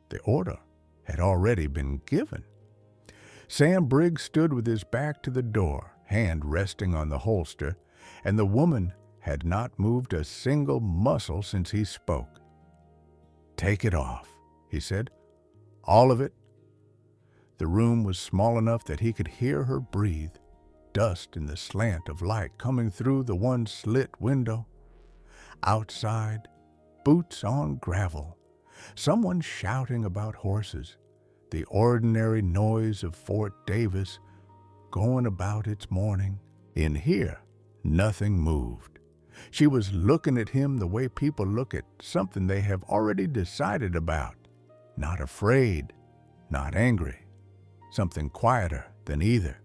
The order had already been given. Sam Briggs stood with his back to the door, hand resting on the holster, and the woman had not moved a single muscle since he spoke. "Take it off," he said. "All of it." The room was small enough that he could hear her breathe, dust in the slant of light coming through the one slit window. Outside, boots on gravel, someone shouting about horses, the ordinary noise of Fort Davis going about its morning. In here, nothing moved. She was looking at him the way people look at something they have already decided about. Not afraid, not angry, something quieter than either.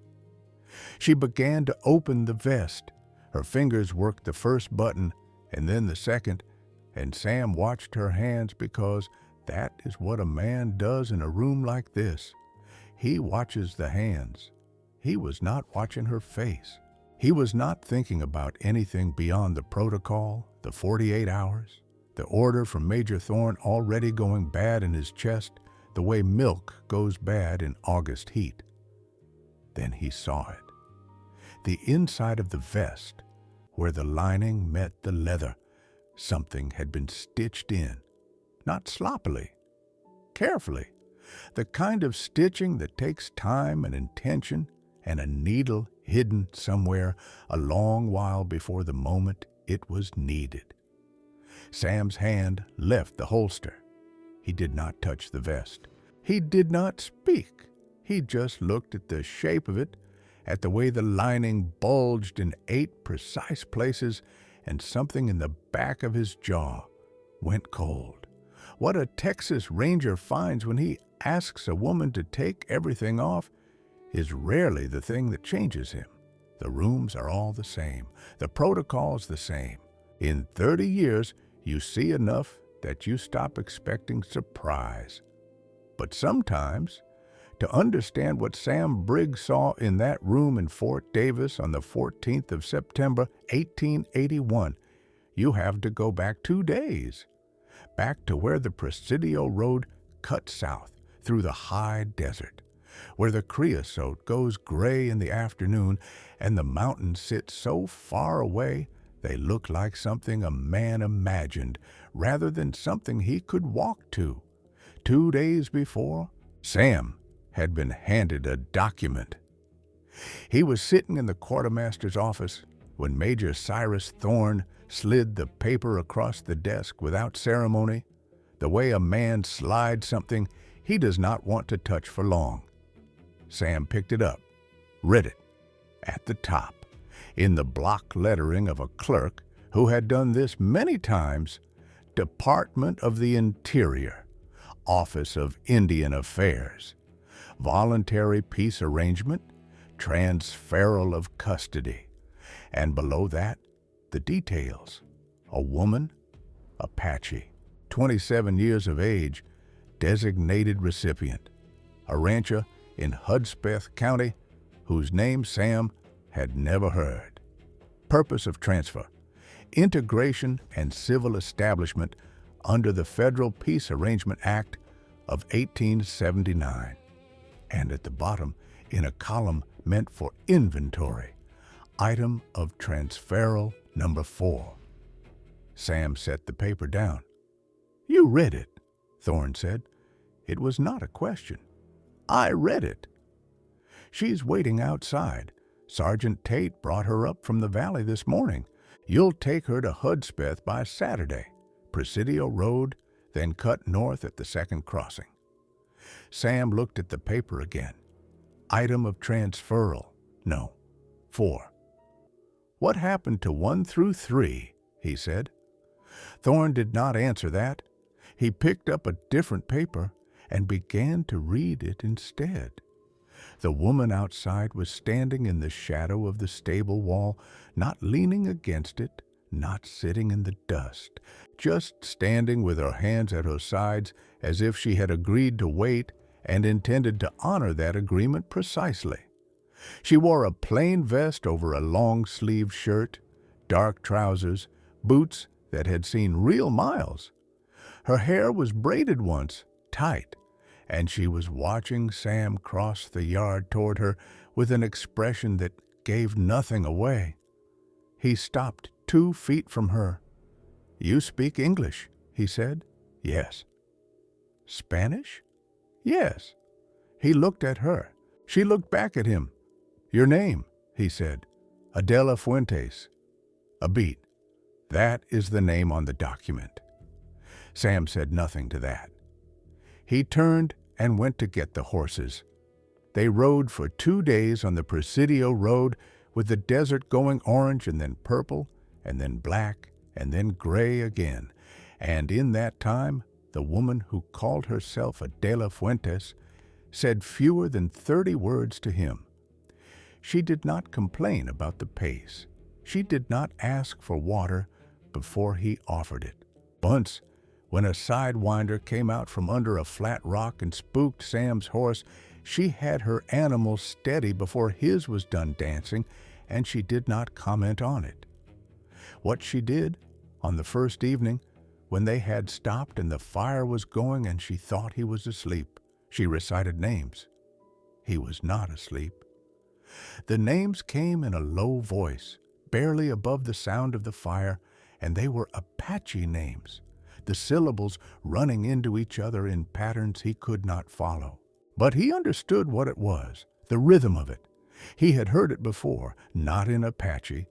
She began to open the vest. Her fingers worked the first button and then the second, and Sam watched her hands because that is what a man does in a room like this. He watches the hands. He was not watching her face. He was not thinking about anything beyond the protocol, the 48 hours, the order from Major Thorne already going bad in his chest, the way milk goes bad in August heat. Then he saw it. The inside of the vest, where the lining met the leather, something had been stitched in, not sloppily, carefully, the kind of stitching that takes time and intention and a needle hidden somewhere a long while before the moment it was needed. Sam's hand left the holster. He did not touch the vest. He did not speak. He just looked at the shape of it, at the way the lining bulged in 8 precise places, and something in the back of his jaw went cold. What a Texas Ranger finds when he asks a woman to take everything off is rarely the thing that changes him. The rooms are all the same. The protocol's the same. In 30 years, you see enough that you stop expecting surprise. But sometimes, to understand what Sam Briggs saw in that room in Fort Davis on the 14th of September, 1881, you have to go back 2 days, back to where the Presidio road cut south through the high desert, where the creosote goes gray in the afternoon and the mountains sit so far away they look like something a man imagined rather than something he could walk to. 2 days before, Sam had been handed a document. He was sitting in the quartermaster's office when Major Cyrus Thorne slid the paper across the desk without ceremony, the way a man slides something he does not want to touch for long. Sam picked it up, read it. At the top, in the block lettering of a clerk who had done this many times, Department of the Interior, Office of Indian Affairs, Voluntary Peace Arrangement, Transferal of Custody. And below that, the details. A woman, Apache, 27 years of age, designated recipient, a rancher in Hudspeth County whose name Sam had never heard. Purpose of transfer: integration and civil establishment under the Federal Peace Arrangement Act of 1879. And at the bottom, in a column meant for inventory, item of transferal number 4. Sam set the paper down. "You read it," Thorne said. It was not a question. "I read it." "She's waiting outside. Sergeant Tate brought her up from the valley this morning. You'll take her to Hudspeth by Saturday, Presidio Road, then cut north at the second crossing." Sam looked at the paper again. Item of transferal. No. 4. "What happened to 1 through 3? He said. Thorne did not answer that. He picked up a different paper and began to read it instead. The woman outside was standing in the shadow of the stable wall, not leaning against it, not sitting in the dust, just standing with her hands at her sides as if she had agreed to wait and intended to honor that agreement precisely. She wore a plain vest over a long-sleeved shirt, dark trousers, boots that had seen real miles. Her hair was braided once, tight, and she was watching Sam cross the yard toward her with an expression that gave nothing away. He stopped 2 feet from her. "You speak English," he said. "Yes." "Spanish?" "Yes." He looked at her. She looked back at him. "Your name," he said. "Adela Fuentes." A beat. "That is the name on the document." Sam said nothing to that. He turned and went to get the horses. They rode for 2 days on the Presidio road, with the desert going orange and then purple and then black and then gray again. And in that time, the woman who called herself Adela Fuentes said fewer than 30 words to him. She did not complain about the pace. She did not ask for water before he offered it. Once, when a sidewinder came out from under a flat rock and spooked Sam's horse, she had her animal steady before his was done dancing, and she did not comment on it. What she did, on the first evening, when they had stopped and the fire was going and she thought he was asleep, she recited names. He was not asleep. The names came in a low voice, barely above the sound of the fire, and they were Apache names, the syllables running into each other in patterns he could not follow. But he understood what it was, the rhythm of it. He had heard it before, not in Apache,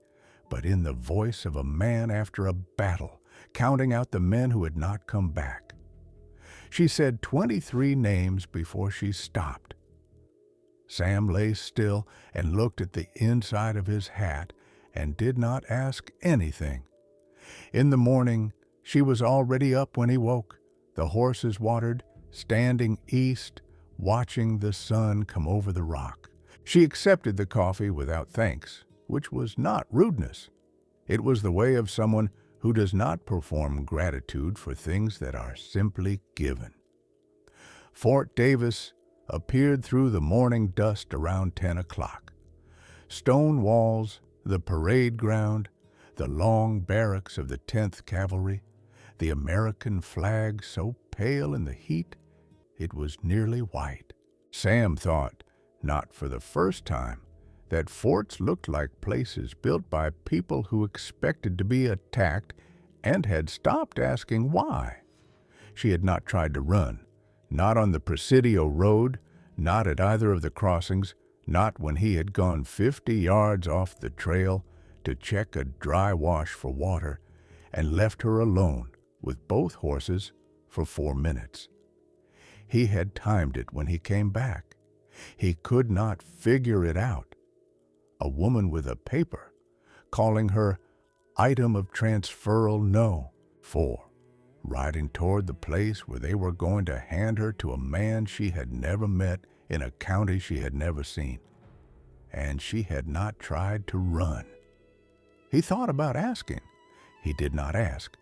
but in the voice of a man after a battle, counting out the men who had not come back. She said 23 names before she stopped. Sam lay still and looked at the inside of his hat and did not ask anything. In the morning, she was already up when he woke, the horses watered, standing east, watching the sun come over the rock. She accepted the coffee without thanks, which was not rudeness. It was the way of someone who does not perform gratitude for things that are simply given. Fort Davis appeared through the morning dust around 10 o'clock. Stone walls, the parade ground, the long barracks of the 10th Cavalry, the American flag so pale in the heat it was nearly white. Sam thought, not for the first time, that forts looked like places built by people who expected to be attacked and had stopped asking why. She had not tried to run, not on the Presidio road, not at either of the crossings, not when he had gone 50 yards off the trail to check a dry wash for water and left her alone with both horses for 4 minutes. He had timed it when he came back. He could not figure it out. A woman with a paper, calling her item of transferal no, 4, riding toward the place where they were going to hand her to a man she had never met in a county she had never seen. And she had not tried to run. He thought about asking. He did not ask.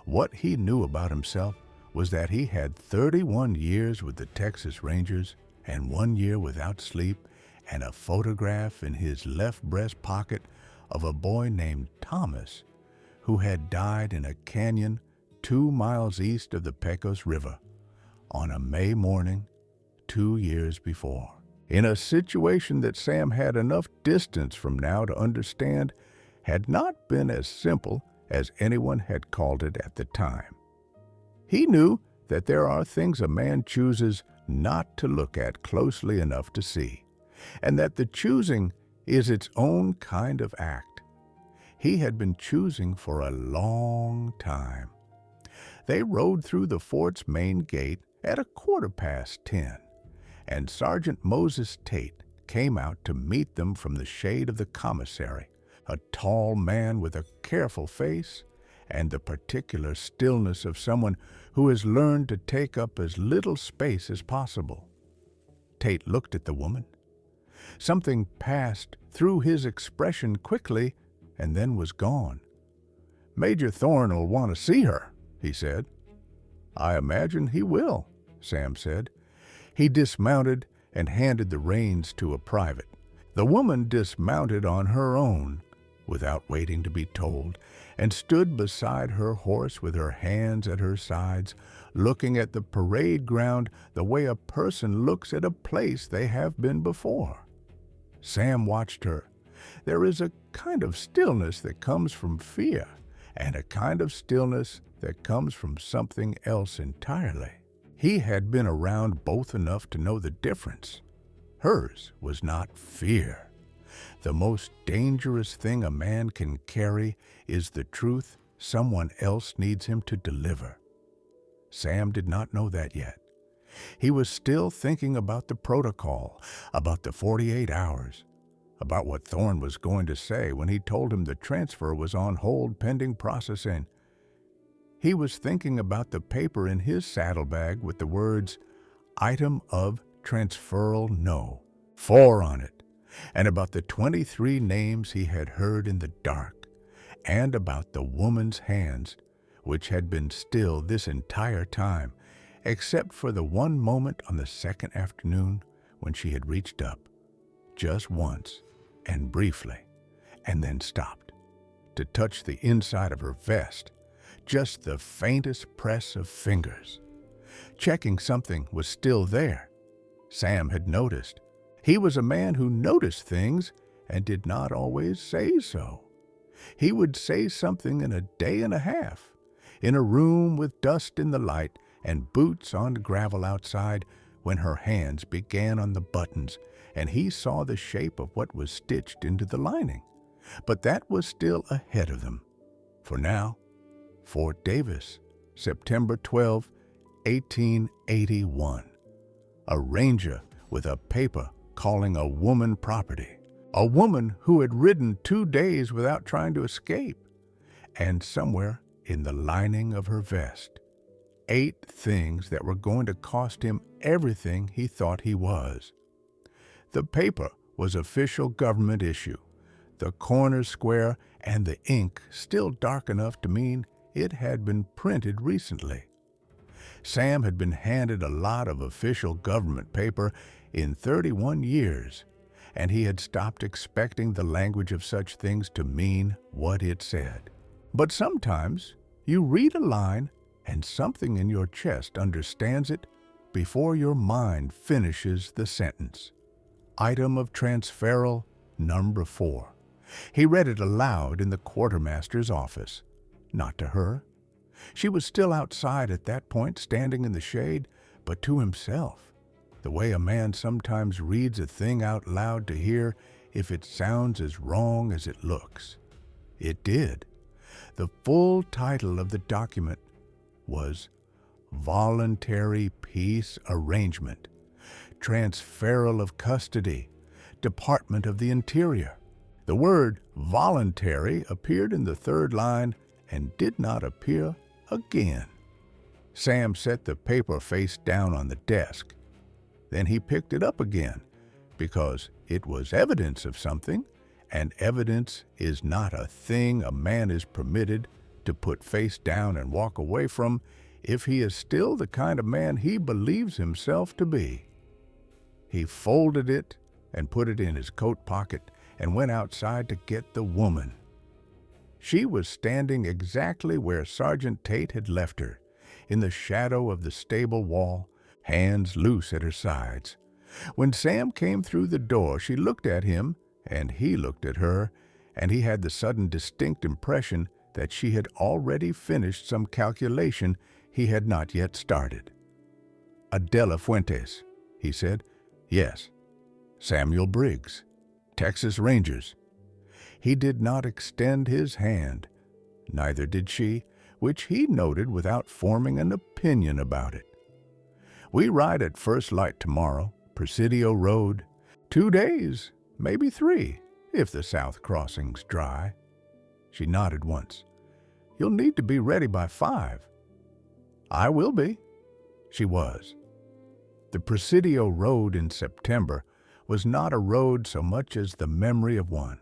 What he knew about himself was that he had 31 years with the Texas Rangers and 1 year without sleep and a photograph in his left breast pocket of a boy named Thomas who had died in a canyon 2 miles east of the Pecos River on a May morning 2 years before. In a situation that Sam had enough distance from now to understand had not been as simple as anyone had called it at the time. He knew that there are things a man chooses not to look at closely enough to see, and that the choosing is its own kind of act. He had been choosing for a long time. They rode through the fort's main gate at 10:15, and Sergeant Moses Tate came out to meet them from the shade of the commissary, a tall man with a careful face and the particular stillness of someone who has learned to take up as little space as possible. Tate looked at the woman. Something passed through his expression quickly and then was gone. "Major Thorne will want to see her," he said. "I imagine he will," Sam said. He dismounted and handed the reins to a private. The woman dismounted on her own, without waiting to be told, and stood beside her horse with her hands at her sides, looking at the parade ground the way a person looks at a place they have been before. Sam watched her. There is a kind of stillness that comes from fear, and a kind of stillness that comes from something else entirely. He had been around both enough to know the difference. Hers was not fear. The most dangerous thing a man can carry is the truth someone else needs him to deliver. Sam did not know that yet. He was still thinking about the protocol, about the 48 hours, about what Thorne was going to say when he told him the transfer was on hold pending processing. He was thinking about the paper in his saddlebag with the words, "Item of transferal no," 4 on it, and about the 23 names he had heard in the dark, and about the woman's hands, which had been still this entire time, except for the one moment on the second afternoon when she had reached up, just once and briefly, and then stopped, to touch the inside of her vest, just the faintest press of fingers. Checking something was still there. Sam had noticed. He was a man who noticed things and did not always say so. He would say something in a day and a half, in a room with dust in the light and boots on gravel outside, when her hands began on the buttons and he saw the shape of what was stitched into the lining. But that was still ahead of them. For now, Fort Davis, September 12, 1881. A ranger with a paper calling a woman property. A woman who had ridden 2 days without trying to escape. And somewhere in the lining of her vest, 8 things that were going to cost him everything he thought he was. The paper was official government issue, the corners square and the ink still dark enough to mean it had been printed recently. Sam had been handed a lot of official government paper in 31 years, and he had stopped expecting the language of such things to mean what it said. But sometimes you read a line and something in your chest understands it before your mind finishes the sentence. Item of transferal number 4. He read it aloud in the quartermaster's office. Not to her. She was still outside at that point, standing in the shade, but to himself, the way a man sometimes reads a thing out loud to hear if it sounds as wrong as it looks. It did. The full title of the document was Voluntary Peace Arrangement, Transferal of Custody, Department of the Interior. The word voluntary appeared in the 3rd line and did not appear again. Sam set the paper face down on the desk. Then he picked it up again, because it was evidence of something, and evidence is not a thing a man is permitted to put face down and walk away from if he is still the kind of man he believes himself to be. He folded it and put it in his coat pocket and went outside to get the woman. She was standing exactly where Sergeant Tate had left her, in the shadow of the stable wall, hands loose at her sides. When Sam came through the door, she looked at him, and he looked at her, and he had the sudden distinct impression that she had already finished some calculation he had not yet started. Adela Fuentes, he said. Yes. Samuel Briggs, Texas Rangers. He did not extend his hand. Neither did she, which he noted without forming an opinion about it. We ride at first light tomorrow, Presidio Road. 2 days, maybe 3, if the south crossing's dry. She nodded once. You'll need to be ready by 5. I will be. She was. The Presidio Road in September was not a road so much as the memory of one.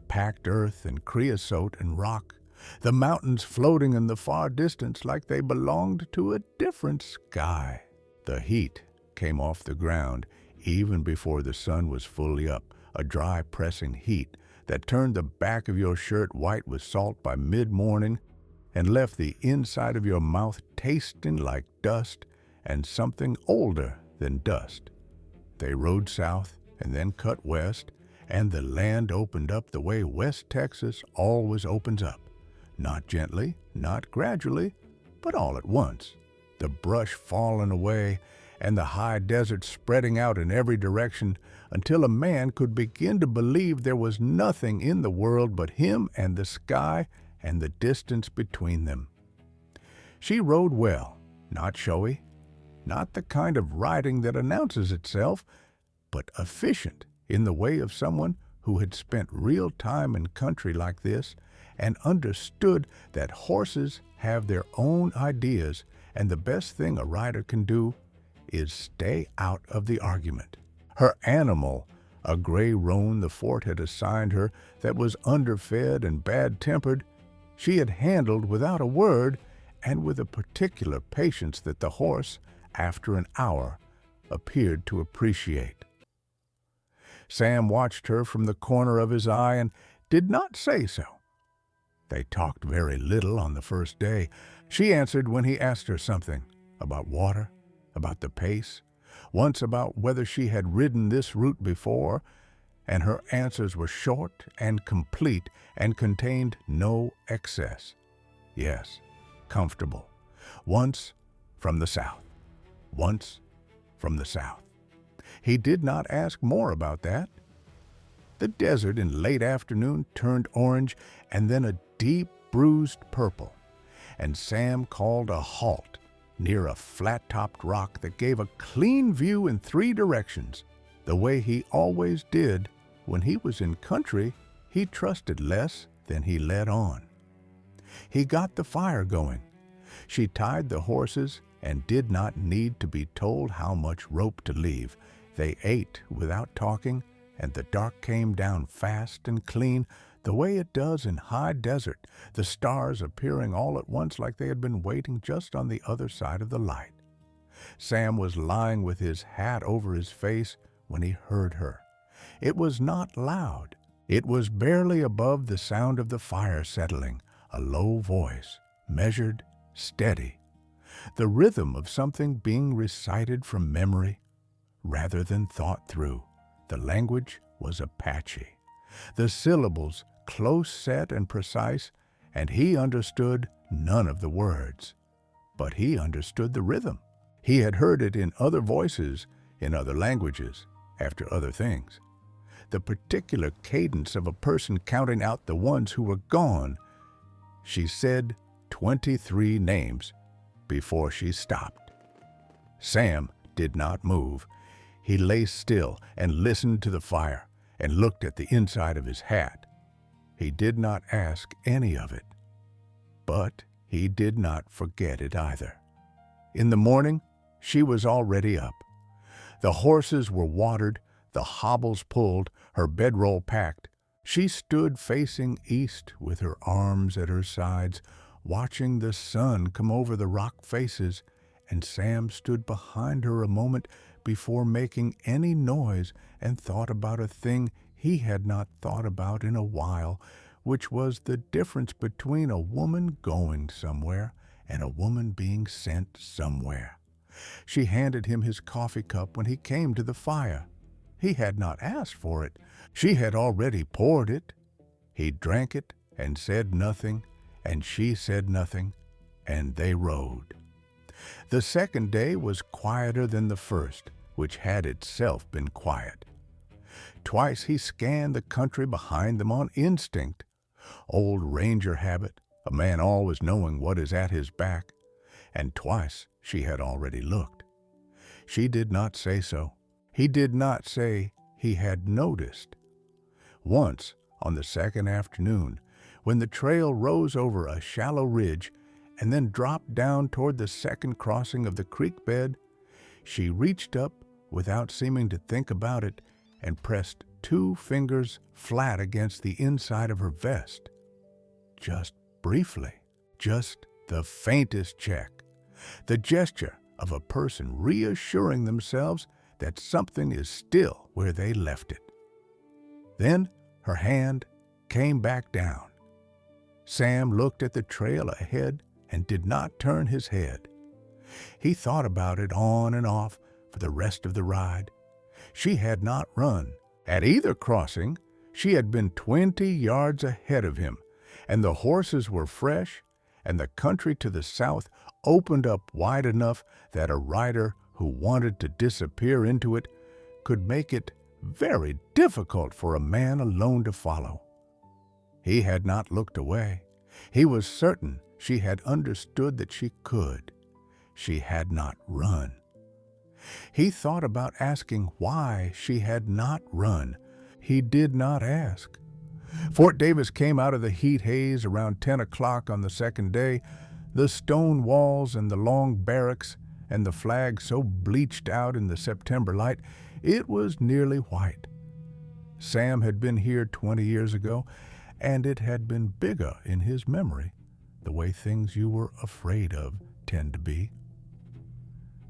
Packed earth and creosote and rock, the mountains floating in the far distance like they belonged to a different sky. The heat came off the ground even before the sun was fully up, a dry, pressing heat that turned the back of your shirt white with salt by mid-morning and left the inside of your mouth tasting like dust and something older than dust. They rode south and then cut west, and the land opened up the way West Texas always opens up. Not gently, not gradually, but all at once. The brush falling away and the high desert spreading out in every direction until a man could begin to believe there was nothing in the world but him and the sky and the distance between them. She rode well, not showy, not the kind of riding that announces itself, but efficient in the way of someone who had spent real time in country like this and understood that horses have their own ideas, and the best thing a rider can do is stay out of the argument. Her animal, a gray roan the fort had assigned her that was underfed and bad-tempered, she had handled without a word and with a particular patience that the horse, after an hour, appeared to appreciate. Sam watched her from the corner of his eye and did not say so. They talked very little on the first day. She answered when he asked her something, about water, about the pace, once about whether she had ridden this route before, and her answers were short and complete and contained no excess. Yes, comfortable. Once from the south. Once from the south. He did not ask more about that. The desert in late afternoon turned orange and then a deep bruised purple, and Sam called a halt near a flat-topped rock that gave a clean view in 3 directions, the way he always did. When he was in country, he trusted less than he led on. He got the fire going. She tied the horses and did not need to be told how much rope to leave. They ate without talking, and the dark came down fast and clean, the way it does in high desert, the stars appearing all at once like they had been waiting just on the other side of the light. Sam was lying with his hat over his face when he heard her. It was not loud. It was barely above the sound of the fire settling, a low voice, measured, steady, the rhythm of something being recited from memory rather than thought through. The language was Apache, the syllables close set and precise, and he understood none of the words. But he understood the rhythm. He had heard it in other voices, in other languages, after other things. The particular cadence of a person counting out the ones who were gone. She said 23 names before she stopped. Sam did not move. He lay still and listened to the fire and looked at the inside of his hat. He did not ask any of it, but he did not forget it either. In the morning, she was already up. The horses were watered, the hobbles pulled, her bedroll packed. She stood facing east with her arms at her sides, watching the sun come over the rock faces, and Sam stood behind her a moment before making any noise and thought about a thing he had not thought about in a while, which was the difference between a woman going somewhere and a woman being sent somewhere. She handed him his coffee cup when he came to the fire. He had not asked for it. She had already poured it. He drank it and said nothing, and she said nothing, and they rode. The second day was quieter than the first, which had itself been quiet. Twice he scanned the country behind them on instinct. Old Ranger habit, a man always knowing what is at his back, and twice she had already looked. She did not say so. He did not say he had noticed. Once, on the second afternoon, when the trail rose over a shallow ridge and then dropped down toward the second crossing of the creek bed, she reached up without seeming to think about it and pressed 2 fingers flat against the inside of her vest. Just briefly, just the faintest check, the gesture of a person reassuring themselves that something is still where they left it. Then her hand came back down. Sam looked at the trail ahead and did not turn his head. He thought about it on and off for the rest of the ride. She had not run. At either crossing, she had been 20 yards ahead of him, and the horses were fresh, and the country to the south opened up wide enough that a rider who wanted to disappear into it could make it very difficult for a man alone to follow. He had not looked away. He was certain she had understood that she could. She had not run. He thought about asking why she had not run. He did not ask. Fort Davis came out of the heat haze around 10 o'clock on the second day, the stone walls and the long barracks and the flag so bleached out in the September light it was nearly white. Sam had been here 20 years ago, and it had been bigger in his memory, the way things you were afraid of tend to be.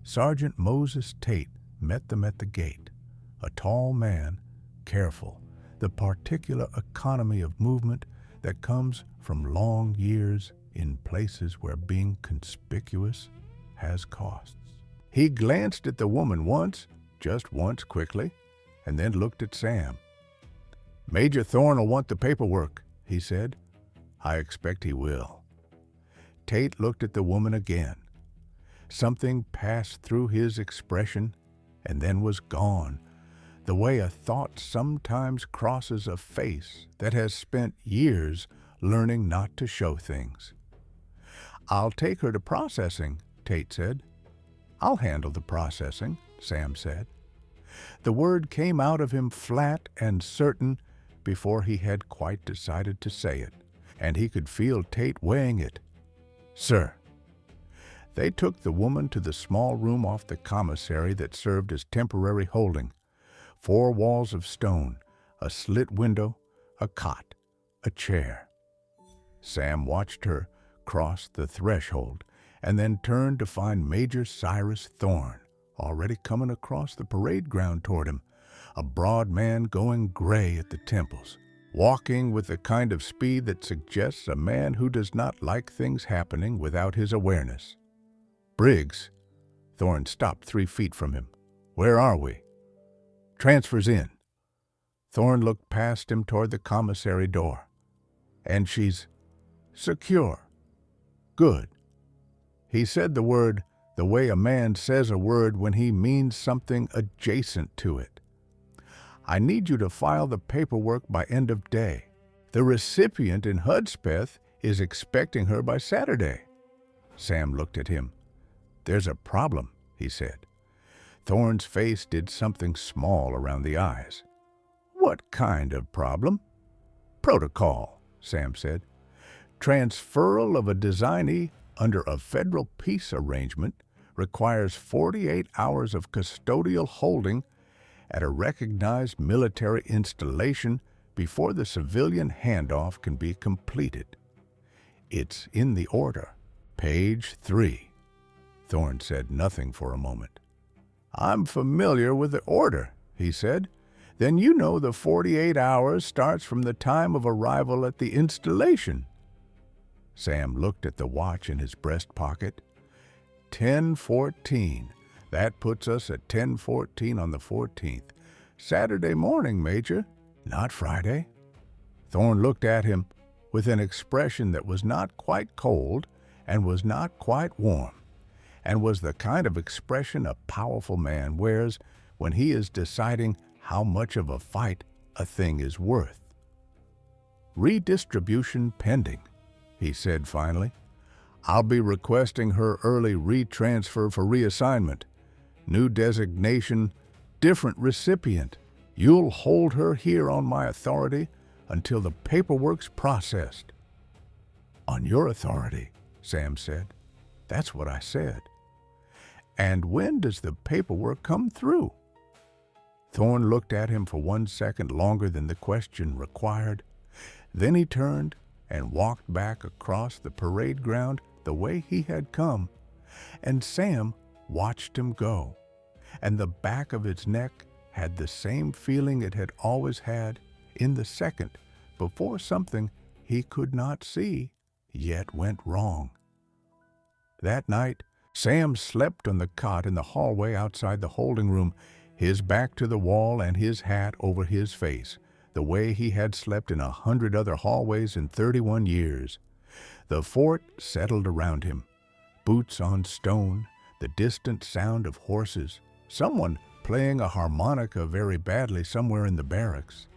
Sergeant Moses Tate met them at the gate, a tall man, careful, the particular economy of movement that comes from long years in places where being conspicuous has costs. He glanced at the woman once, just once quickly, and then looked at Sam. "Major Thorne will want the paperwork," he said. "I expect he will." Tate looked at the woman again. Something passed through his expression and then was gone, the way a thought sometimes crosses a face that has spent years learning not to show things. "I'll take her to processing," Tate said. "I'll handle the processing," Sam said. The word came out of him flat and certain before he had quite decided to say it, and he could feel Tate weighing it. "Sir." They took the woman to the small room off the commissary that served as temporary holding. 4 walls of stone, a slit window, a cot, a chair. Sam watched her cross the threshold and then turned to find Major Cyrus Thorne already coming across the parade ground toward him, a broad man going gray at the temples, walking with the kind of speed that suggests a man who does not like things happening without his awareness. "Briggs." Thorne stopped 3 feet from him. "Where are we?" "Transfers in." Thorne looked past him toward the commissary door. "And she's secure." "Good." He said the word the way a man says a word when he means something adjacent to it. "I need you to file the paperwork by end of day. The recipient in Hudspeth is expecting her by Saturday." Sam looked at him. "There's a problem," he said. Thorne's face did something small around the eyes. "What kind of problem?" "Protocol," Sam said. "Transferal of a designee under a federal peace arrangement requires 48 hours of custodial holding at a recognized military installation before the civilian handoff can be completed. It's in the order. Page 3. Thorne said nothing for a moment. "I'm familiar with the order," he said. "Then you know the 48 hours starts from the time of arrival at the installation." Sam looked at the watch in his breast pocket. 10:14. That puts us at 10:14 on the 14th. Saturday morning, Major, not Friday. Thorne looked at him with an expression that was not quite cold and was not quite warm, and was the kind of expression a powerful man wears when he is deciding how much of a fight a thing is worth. "Redistribution pending," he said finally. "I'll be requesting her early retransfer for reassignment. New designation, different recipient. You'll hold her here on my authority until the paperwork's processed." "On your authority," Sam said. "That's what I said." "And when does the paperwork come through?" Thorne looked at him for 1 second longer than the question required. Then he turned and walked back across the parade ground the way he had come, and Sam watched him go, and the back of its neck had the same feeling it had always had in the second before something he could not see, yet went wrong. That night, Sam slept on the cot in the hallway outside the holding room, his back to the wall and his hat over his face, the way he had slept in 100 other hallways in 31 years. The fort settled around him, boots on stone, the distant sound of horses, someone playing a harmonica very badly somewhere in the barracks.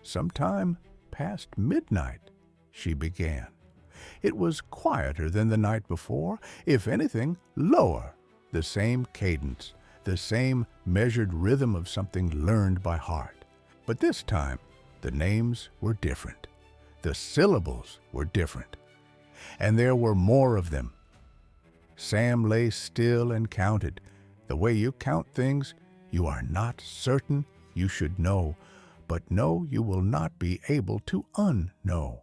Sometime past midnight, she began. It was quieter than the night before, if anything, lower, the same cadence, the same measured rhythm of something learned by heart. But this time, the names were different. The syllables were different. And there were more of them. Sam lay still and counted. The way you count things, you are not certain you should know, but know you will not be able to unknow.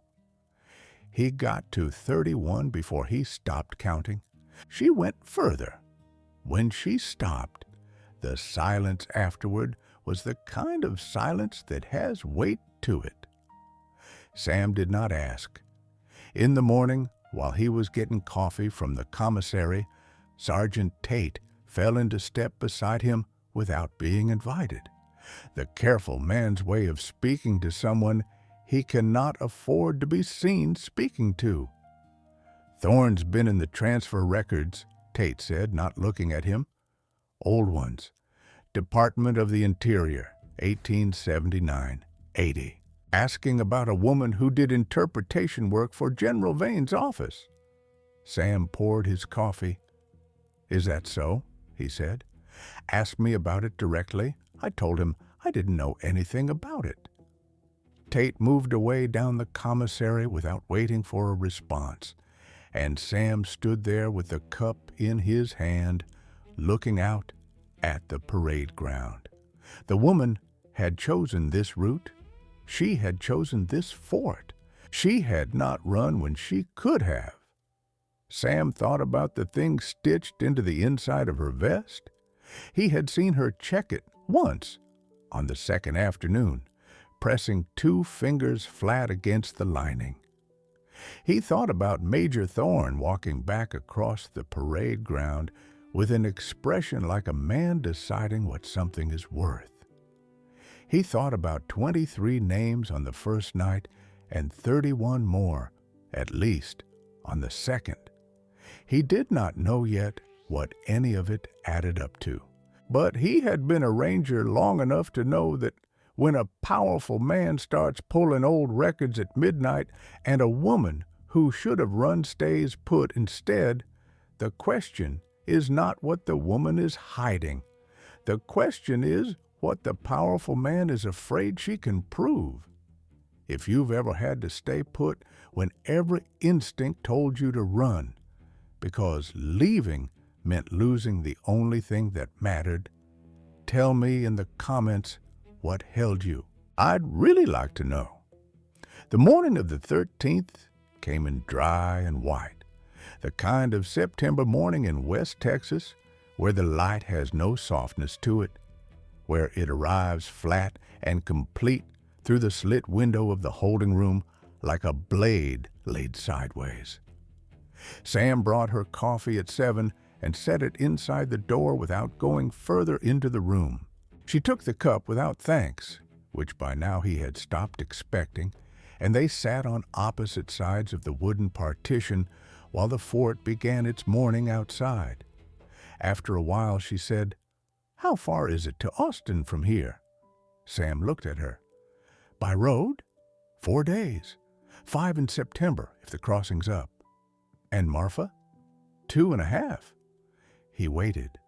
He got to 31 before he stopped counting. She went further. When she stopped, the silence afterward was the kind of silence that has weight to it. Sam did not ask. In the morning, while he was getting coffee from the commissary, Sergeant Tate fell into step beside him without being invited. The careful man's way of speaking to someone he cannot afford to be seen speaking to. "Thorne's been in the transfer records," Tate said, not looking at him. "Old ones. Department of the Interior, 1879-80. Asking about a woman who did interpretation work for General Vane's office." Sam poured his coffee. "Is that so?" he said. "Asked me about it directly. I told him I didn't know anything about it." Tate moved away down the commissary without waiting for a response, and Sam stood there with the cup in his hand, looking out at the parade ground. The woman had chosen this route. She had chosen this fort. She had not run when she could have. Sam thought about the thing stitched into the inside of her vest. He had seen her check it once, on the second afternoon, pressing 2 fingers flat against the lining. He thought about Major Thorne walking back across the parade ground with an expression like a man deciding what something is worth. He thought about 23 names on the first night and 31 more, at least, on the second. He did not know yet what any of it added up to. But he had been a ranger long enough to know that when a powerful man starts pulling old records at midnight and a woman who should have run stays put instead, the question is not what the woman is hiding. The question is what the powerful man is afraid she can prove. If you've ever had to stay put when every instinct told you to run, because leaving meant losing the only thing that mattered, tell me in the comments what held you. I'd really like to know. The morning of the 13th came in dry and white, the kind of September morning in West Texas where the light has no softness to it, where it arrives flat and complete through the slit window of the holding room like a blade laid sideways. Sam brought her coffee at 7 and set it inside the door without going further into the room. She took the cup without thanks, which by now he had stopped expecting, and they sat on opposite sides of the wooden partition while the fort began its morning outside. After a while she said, "How far is it to Austin from here?" Sam looked at her. "By road? 4 days. 5 in September, if the crossing's up." "And Marfa?" 2.5. He waited.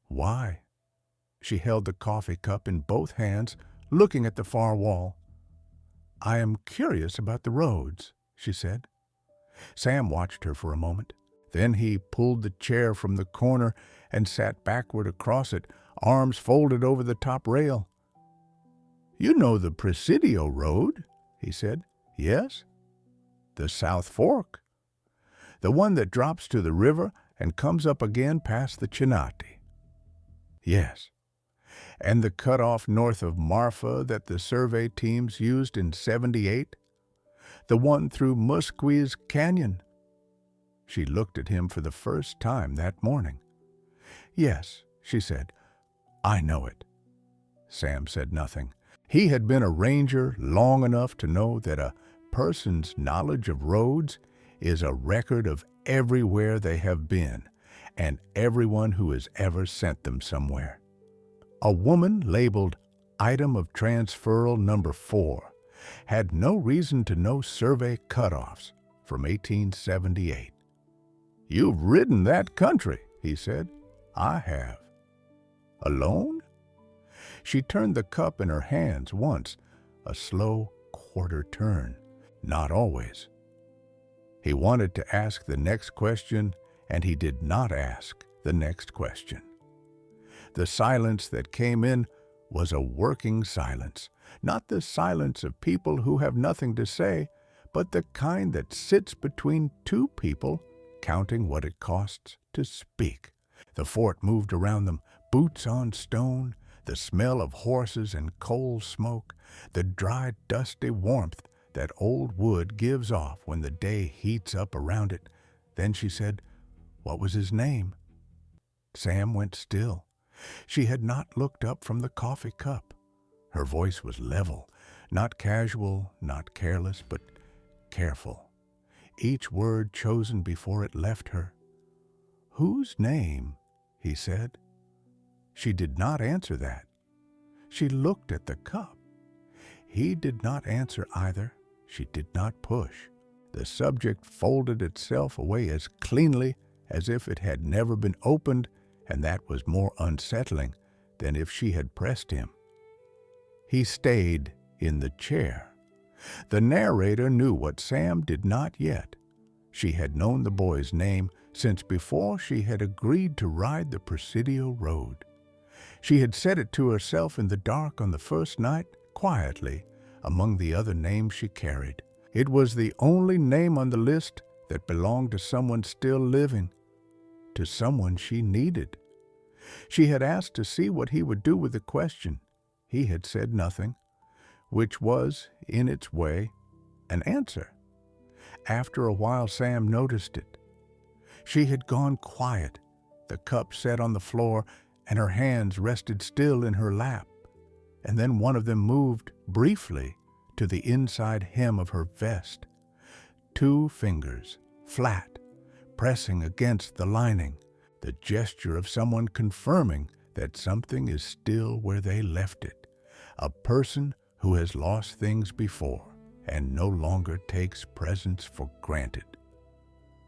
"Why?" She held the coffee cup in both hands, looking at the far wall. "I am curious about the roads," she said. Sam watched her for a moment. Then he pulled the chair from the corner and sat backward across it, arms folded over the top rail. "You know the Presidio road," he said. "Yes?" "The South Fork." "The one that drops to the river and comes up again past the Chinati." "Yes." "And the cutoff north of Marfa that the survey teams used in '78? The one through Musque's Canyon. She looked at him for the first time that morning. Yes, she said, I know it. Sam said nothing. He had been a ranger long enough to know that a person's knowledge of roads is a record of everywhere they have been and everyone who has ever sent them somewhere. A woman labeled Item of Transferal Number 4 had no reason to know survey cutoffs from 1878. You've ridden that country, he said. I have. Alone? She turned the cup in her hands once, a slow quarter turn, not always. He wanted to ask the next question, and he did not ask the next question. The silence that came in was a working silence, not the silence of people who have nothing to say, but the kind that sits between two people, counting what it costs to speak. The fort moved around them, boots on stone, the smell of horses and coal smoke, the dry, dusty warmth that old wood gives off when the day heats up around it. Then she said, "What was his name?" Sam went still. She had not looked up from the coffee cup. Her voice was level, not casual, not careless, but careful. Each word chosen before it left her. "Whose name?" he said. She did not answer that. She looked at the cup. He did not answer either. She did not push. The subject folded itself away as cleanly as if it had never been opened, and that was more unsettling than if she had pressed him. He stayed in the chair. The narrator knew what Sam did not yet. She had known the boy's name since before she had agreed to ride the Presidio road. She had said it to herself in the dark on the first night, quietly, among the other names she carried. It was the only name on the list that belonged to someone still living, to someone she needed. She had asked to see what he would do with the question. He had said nothing, which was, in its way, an answer. After a while, Sam noticed it. She had gone quiet, the cup set on the floor, and her hands rested still in her lap. And then one of them moved, briefly, to the inside hem of her vest. 2 fingers, flat, pressing against the lining, the gesture of someone confirming that something is still where they left it. A person who has lost things before and no longer takes presents for granted.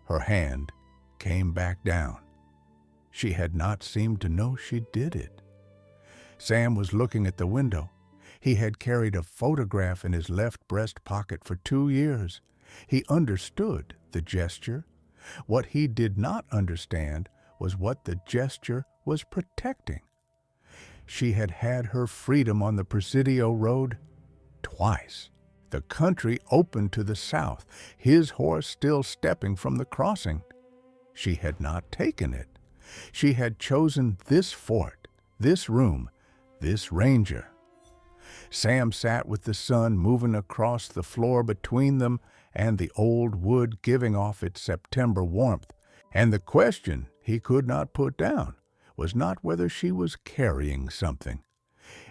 Her hand came back down. She had not seemed to know she did it. Sam was looking at the window. He had carried a photograph in his left breast pocket for 2 years. He understood the gesture. What he did not understand was what the gesture was protecting. She had had her freedom on the Presidio road twice. The country open to the south, his horse still stepping from the crossing. She had not taken it. She had chosen this fort, this room, this ranger. Sam sat with the sun moving across the floor between them and the old wood giving off its September warmth, and the question he could not put down was not whether she was carrying something.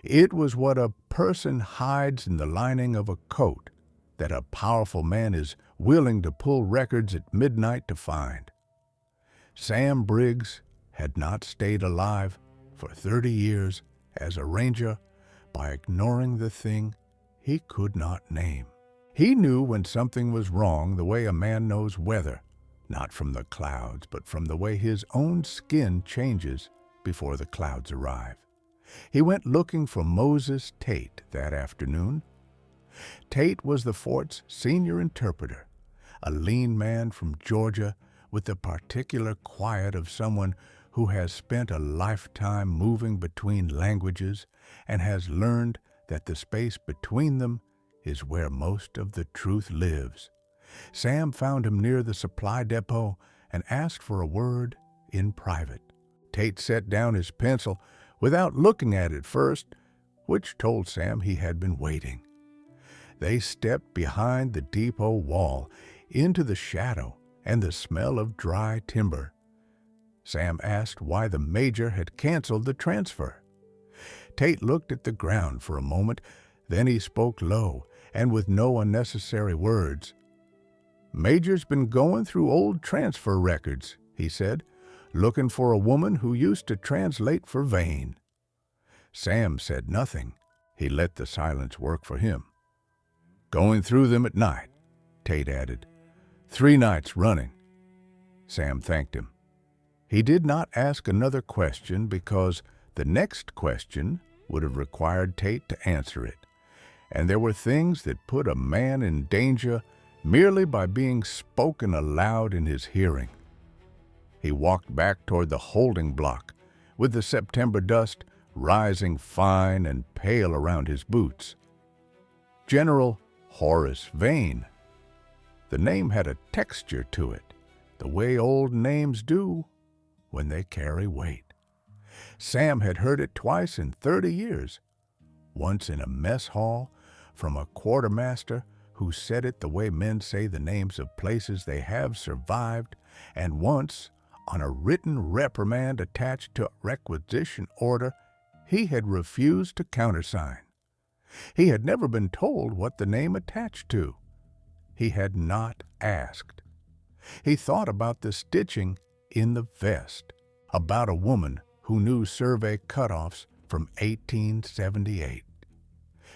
It was what a person hides in the lining of a coat that a powerful man is willing to pull records at midnight to find. Sam Briggs had not stayed alive for 30 years as a ranger by ignoring the thing he could not name. He knew when something was wrong the way a man knows weather, not from the clouds, but from the way his own skin changes before the clouds arrive. He went looking for Moses Tate that afternoon. Tate was the fort's senior interpreter, a lean man from Georgia with the particular quiet of someone who has spent a lifetime moving between languages and has learned that the space between them is where most of the truth lives. Sam found him near the supply depot and asked for a word in private. Tate set down his pencil without looking at it first, which told Sam he had been waiting. They stepped behind the depot wall into the shadow and the smell of dry timber. Sam asked why the major had canceled the transfer. Tate looked at the ground for a moment, then he spoke low and with no unnecessary words. "Major's been going through old transfer records," he said, "looking for a woman who used to translate for Vane." Sam said nothing. He let the silence work for him. "Going through them at night," Tate added. 3 nights running." Sam thanked him. He did not ask another question because the next question would have required Tate to answer it, and there were things that put a man in danger merely by being spoken aloud in his hearing. He walked back toward the holding block, with the September dust rising fine and pale around his boots. General Horace Vane. The name had a texture to it, the way old names do when they carry weight. Sam had heard it twice in 30 years, once in a mess hall from a quartermaster who said it the way men say the names of places they have survived, and once on a written reprimand attached to a requisition order he had refused to countersign. He had never been told what the name attached to. He had not asked. He thought about the stitching in the vest, about a woman who knew survey cutoffs from 1878.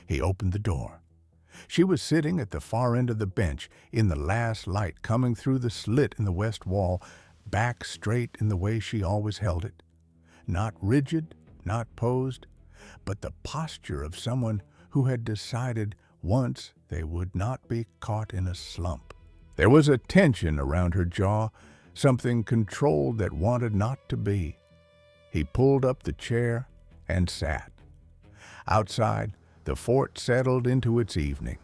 He opened the door. She was sitting at the far end of the bench in the last light coming through the slit in the west wall, back straight in the way she always held it. Not rigid, not posed, but the posture of someone who had decided once they would not be caught in a slump. There was a tension around her jaw, something controlled that wanted not to be. He pulled up the chair and sat. Outside, the fort settled into its evening.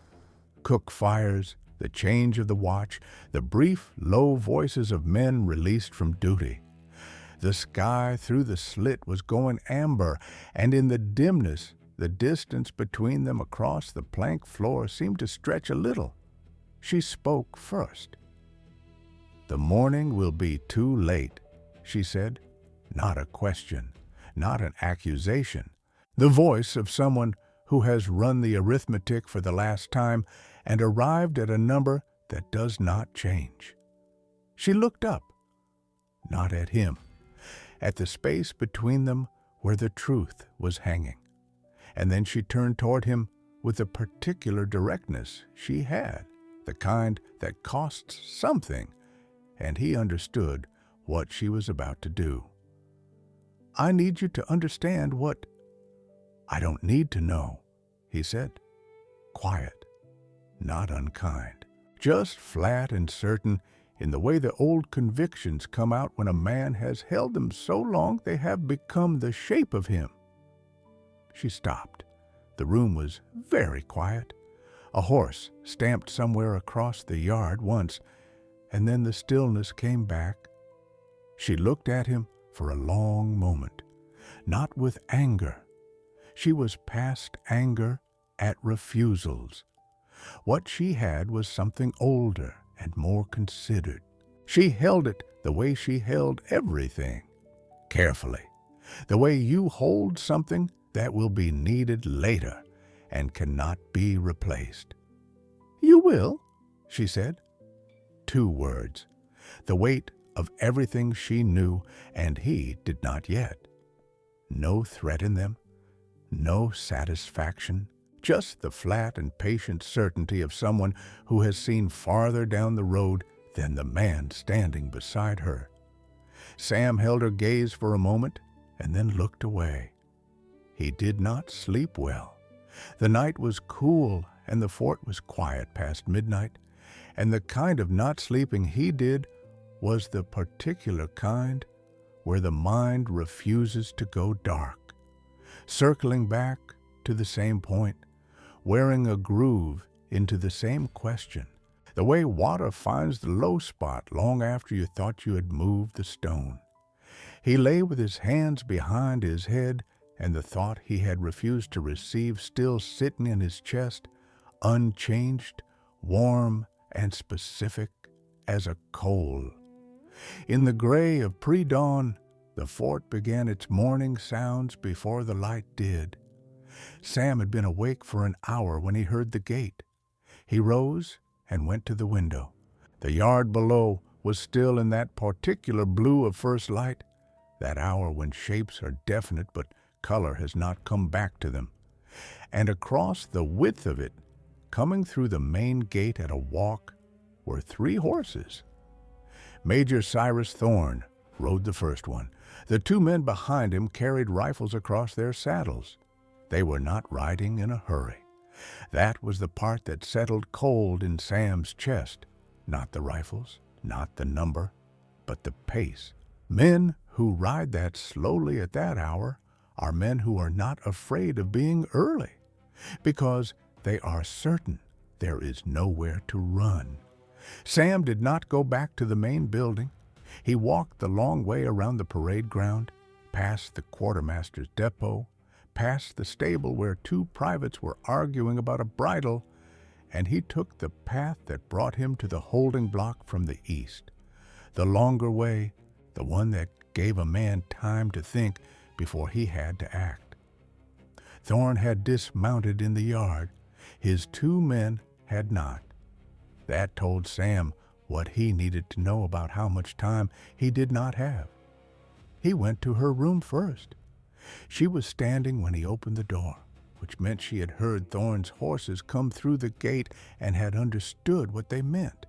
Cook fires, the change of the watch, the brief, low voices of men released from duty. The sky through the slit was going amber, and in the dimness, the distance between them across the plank floor seemed to stretch a little. She spoke first. "The morning will be too late," she said. Not a question, not an accusation. The voice of someone who has run the arithmetic for the last time and arrived at a number that does not change. She looked up, not at him, at the space between them where the truth was hanging. And then she turned toward him with a particular directness she had, the kind that costs something, and he understood what she was about to do. "I need you to understand what—" "I don't need to know," he said. Quiet, not unkind, just flat and certain in the way the old convictions come out when a man has held them so long they have become the shape of him. She stopped. The room was very quiet. A horse stamped somewhere across the yard once, and then the stillness came back. She looked at him for a long moment, not with anger. She was past anger at refusals. What she had was something older and more considered. She held it the way she held everything, carefully, the way you hold something that will be needed later and cannot be replaced. "You will," she said. 2 words, the weight of everything she knew and he did not yet. No threat in them, no satisfaction, just the flat and patient certainty of someone who has seen farther down the road than the man standing beside her. Sam held her gaze for a moment and then looked away. He did not sleep well. The night was cool and the fort was quiet past midnight, and the kind of not sleeping he did was the particular kind where the mind refuses to go dark, circling back to the same point, wearing a groove into the same question, the way water finds the low spot long after you thought you had moved the stone. He lay with his hands behind his head and the thought he had refused to receive still sitting in his chest, unchanged, warm, and specific as a coal. In the gray of pre-dawn, the fort began its morning sounds before the light did. Sam had been awake for an hour when he heard the gate. He rose and went to the window. The yard below was still in that particular blue of first light, that hour when shapes are definite but color has not come back to them. And across the width of it, coming through the main gate at a walk, were 3 horses. Major Cyrus Thorne rode the first one. The 2 men behind him carried rifles across their saddles. They were not riding in a hurry. That was the part that settled cold in Sam's chest. Not the rifles, not the number, but the pace. Men who ride that slowly at that hour are men who are not afraid of being early, because they are certain there is nowhere to run. Sam did not go back to the main building. He walked the long way around the parade ground, past the quartermaster's depot, past the stable where 2 privates were arguing about a bridle, and he took the path that brought him to the holding block from the east. The longer way, the one that gave a man time to think before he had to act. Thorne had dismounted in the yard. His 2 men had not. That told Sam what he needed to know about how much time he did not have. He went to her room first. She was standing when he opened the door, which meant she had heard Thorne's horses come through the gate and had understood what they meant.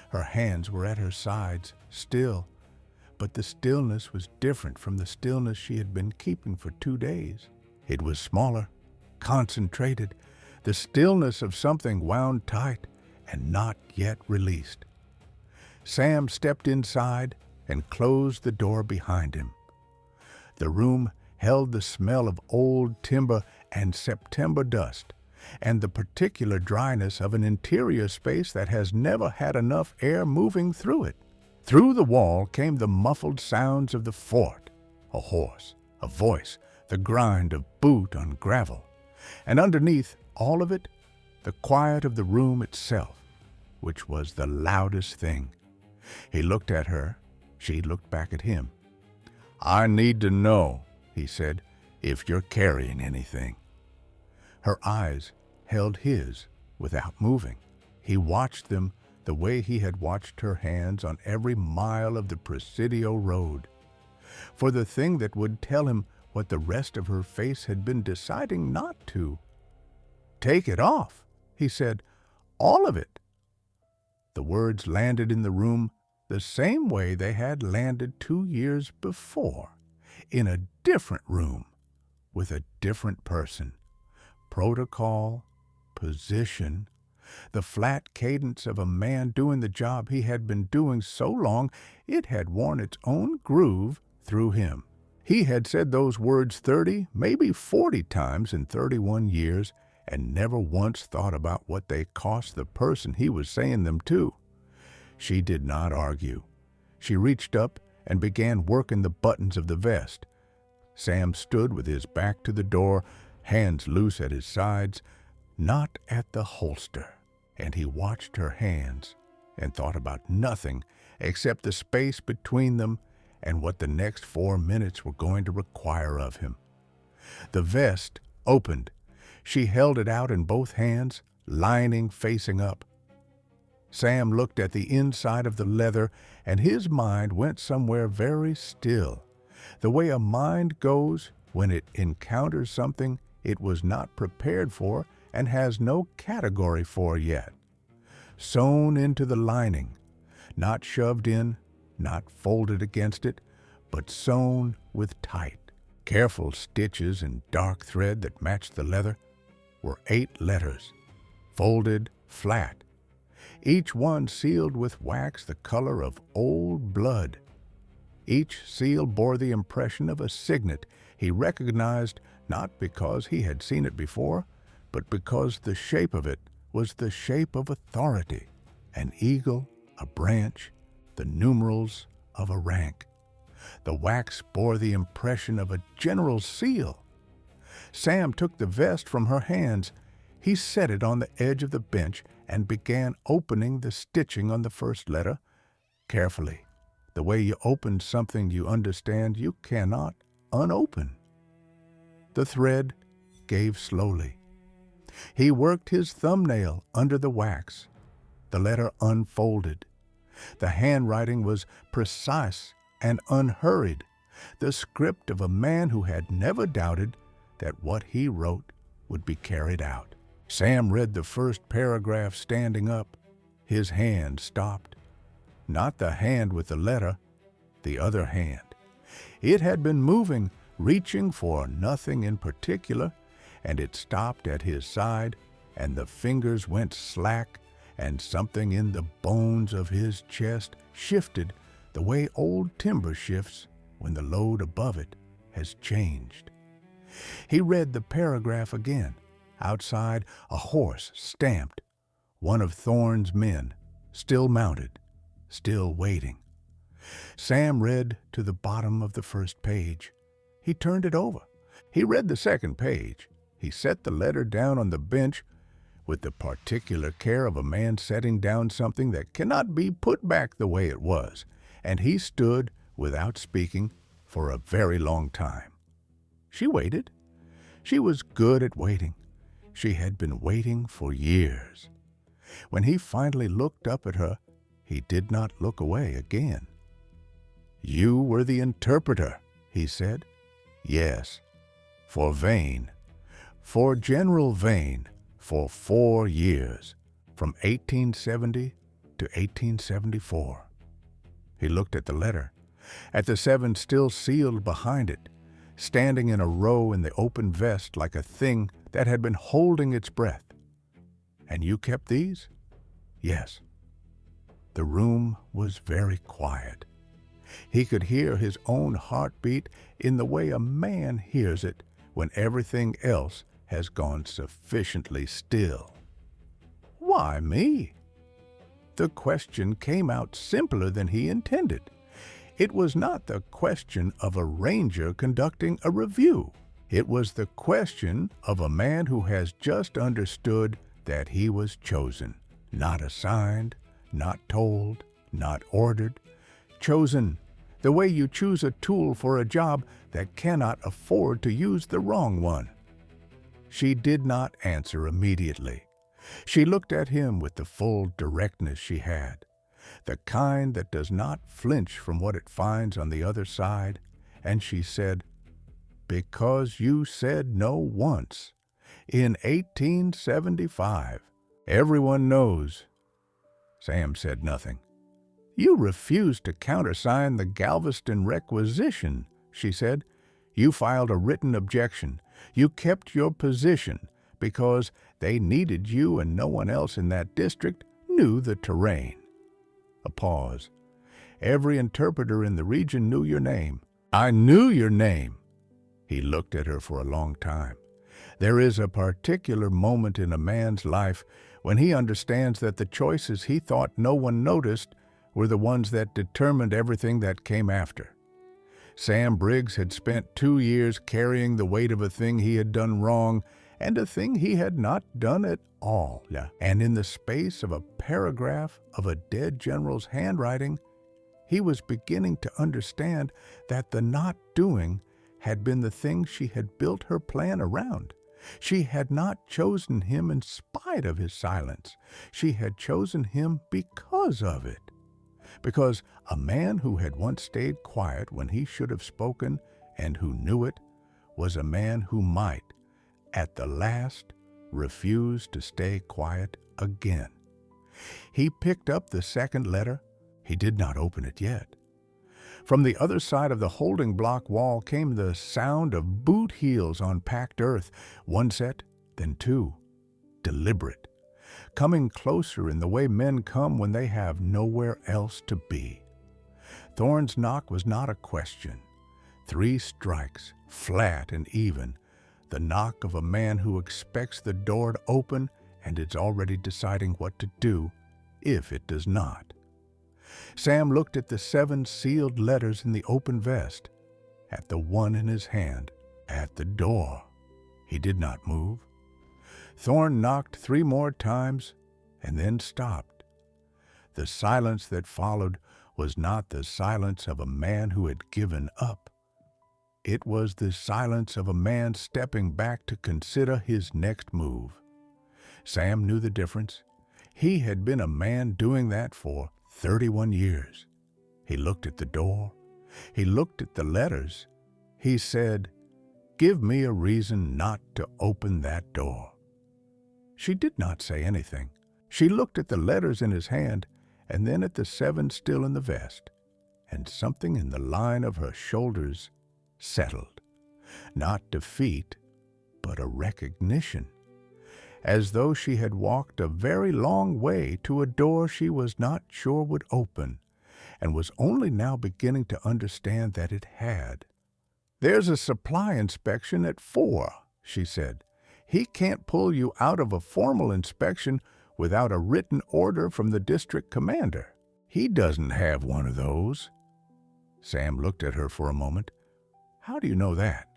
Her hands were at her sides, still, but the stillness was different from the stillness she had been keeping for 2 days. It was smaller, concentrated, the stillness of something wound tight and not yet released. Sam stepped inside and closed the door behind him. The room held the smell of old timber and September dust, and the particular dryness of an interior space that has never had enough air moving through it. Through the wall came the muffled sounds of the fort, a horse, a voice, the grind of boot on gravel, and underneath all of it, the quiet of the room itself, which was the loudest thing. He looked at her. She looked back at him. "I need to know," he said, "if you're carrying anything." Her eyes held his without moving. He watched them the way he had watched her hands on every mile of the Presidio road. For the thing that would tell him what the rest of her face had been deciding not to. "Take it off," he said. "All of it." The words landed in the room the same way they had landed 2 years before, in a different room, with a different person. Protocol, position, the flat cadence of a man doing the job he had been doing so long it had worn its own groove through him. He had said those words 30, maybe 40 times in 31 years, and never once thought about what they cost the person he was saying them to. She did not argue. She reached up and began working the buttons of the vest. Sam stood with his back to the door, hands loose at his sides, not at the holster, and he watched her hands and thought about nothing except the space between them and what the next 4 minutes were going to require of him. The vest opened. She held it out in both hands, lining facing up. Sam looked at the inside of the leather, and his mind went somewhere very still, the way a mind goes when it encounters something it was not prepared for and has no category for yet. Sewn into the lining, not shoved in, not folded against it, but sewn with tight, careful stitches and dark thread that matched the leather, were 8 letters, folded flat, each one sealed with wax the color of old blood. Each seal bore the impression of a signet he recognized not because he had seen it before, but because the shape of it was the shape of authority, an eagle, a branch, the numerals of a rank. The wax bore the impression of a general seal. Sam took the vest from her hands. He set it on the edge of the bench and began opening the stitching on the first letter carefully, the way you open something you understand you cannot unopen. The thread gave slowly. He worked his thumbnail under the wax. The letter unfolded. The handwriting was precise and unhurried, the script of a man who had never doubted that what he wrote would be carried out. Sam read the first paragraph standing up. His hand stopped. Not the hand with the letter, the other hand. It had been moving, reaching for nothing in particular, and it stopped at his side, and the fingers went slack, and something in the bones of his chest shifted the way old timber shifts when the load above it has changed. He read the paragraph again. Outside, a horse stamped. One of Thorne's men, still mounted, still waiting. Sam read to the bottom of the first page. He turned it over. He read the second page. He set the letter down on the bench with the particular care of a man setting down something that cannot be put back the way it was, and he stood without speaking for a very long time. She waited. She was good at waiting. She had been waiting for years. When he finally looked up at her, he did not look away again. "You were the interpreter," he said. "Yes, for Vane, for General Vane, for 4 years, from 1870 to 1874. He looked at the letter, at the 7 still sealed behind it, standing in a row in the open vest like a thing that had been holding its breath. "And you kept these?" "Yes." The room was very quiet. He could hear his own heartbeat in the way a man hears it when everything else has gone sufficiently still. "Why me?" The question came out simpler than he intended. It was not the question of a ranger conducting a review. It was the question of a man who has just understood that he was chosen, not assigned, not told, not ordered, chosen the way you choose a tool for a job that cannot afford to use the wrong one. She did not answer immediately. She looked at him with the full directness she had, the kind that does not flinch from what it finds on the other side, and she said, "Because you said no once. In 1875. Everyone knows." Sam said nothing. "You refused to countersign the Galveston requisition," she said. "You filed a written objection. You kept your position because they needed you and no one else in that district knew the terrain." A pause. "Every interpreter in the region knew your name." "I knew your name." He looked at her for a long time. There is a particular moment in a man's life when he understands that the choices he thought no one noticed were the ones that determined everything that came after. Sam Briggs had spent 2 years carrying the weight of a thing he had done wrong and a thing he had not done at all. And in the space of a paragraph of a dead general's handwriting, he was beginning to understand that the not doing had been the thing she had built her plan around. She had not chosen him in spite of his silence. She had chosen him because of it. Because a man who had once stayed quiet when he should have spoken and who knew it was a man who might, at the last, refuse to stay quiet again. He picked up the second letter. He did not open it yet. From the other side of the holding block wall came the sound of boot heels on packed earth, 1 set, then 2, deliberate, coming closer in the way men come when they have nowhere else to be. Thorne's knock was not a question. 3 strikes, flat and even, the knock of a man who expects the door to open and is already deciding what to do if it does not. Sam looked at the 7 sealed letters in the open vest, at the one in his hand, at the door. He did not move. Thorne knocked 3 more times and then stopped. The silence that followed was not the silence of a man who had given up. It was the silence of a man stepping back to consider his next move. Sam knew the difference. He had been a man doing that for 31 years. He looked at the door. He looked at the letters. He said, "Give me a reason not to open that door." She did not say anything. She looked at the letters in his hand and then at the 7 still in the vest, and something in the line of her shoulders settled. Not defeat, but a recognition, as though she had walked a very long way to a door she was not sure would open, and was only now beginning to understand that it had. "There's a supply inspection at 4, she said. "He can't pull you out of a formal inspection without a written order from the district commander. He doesn't have one of those." Sam looked at her for a moment. "How do you know that?"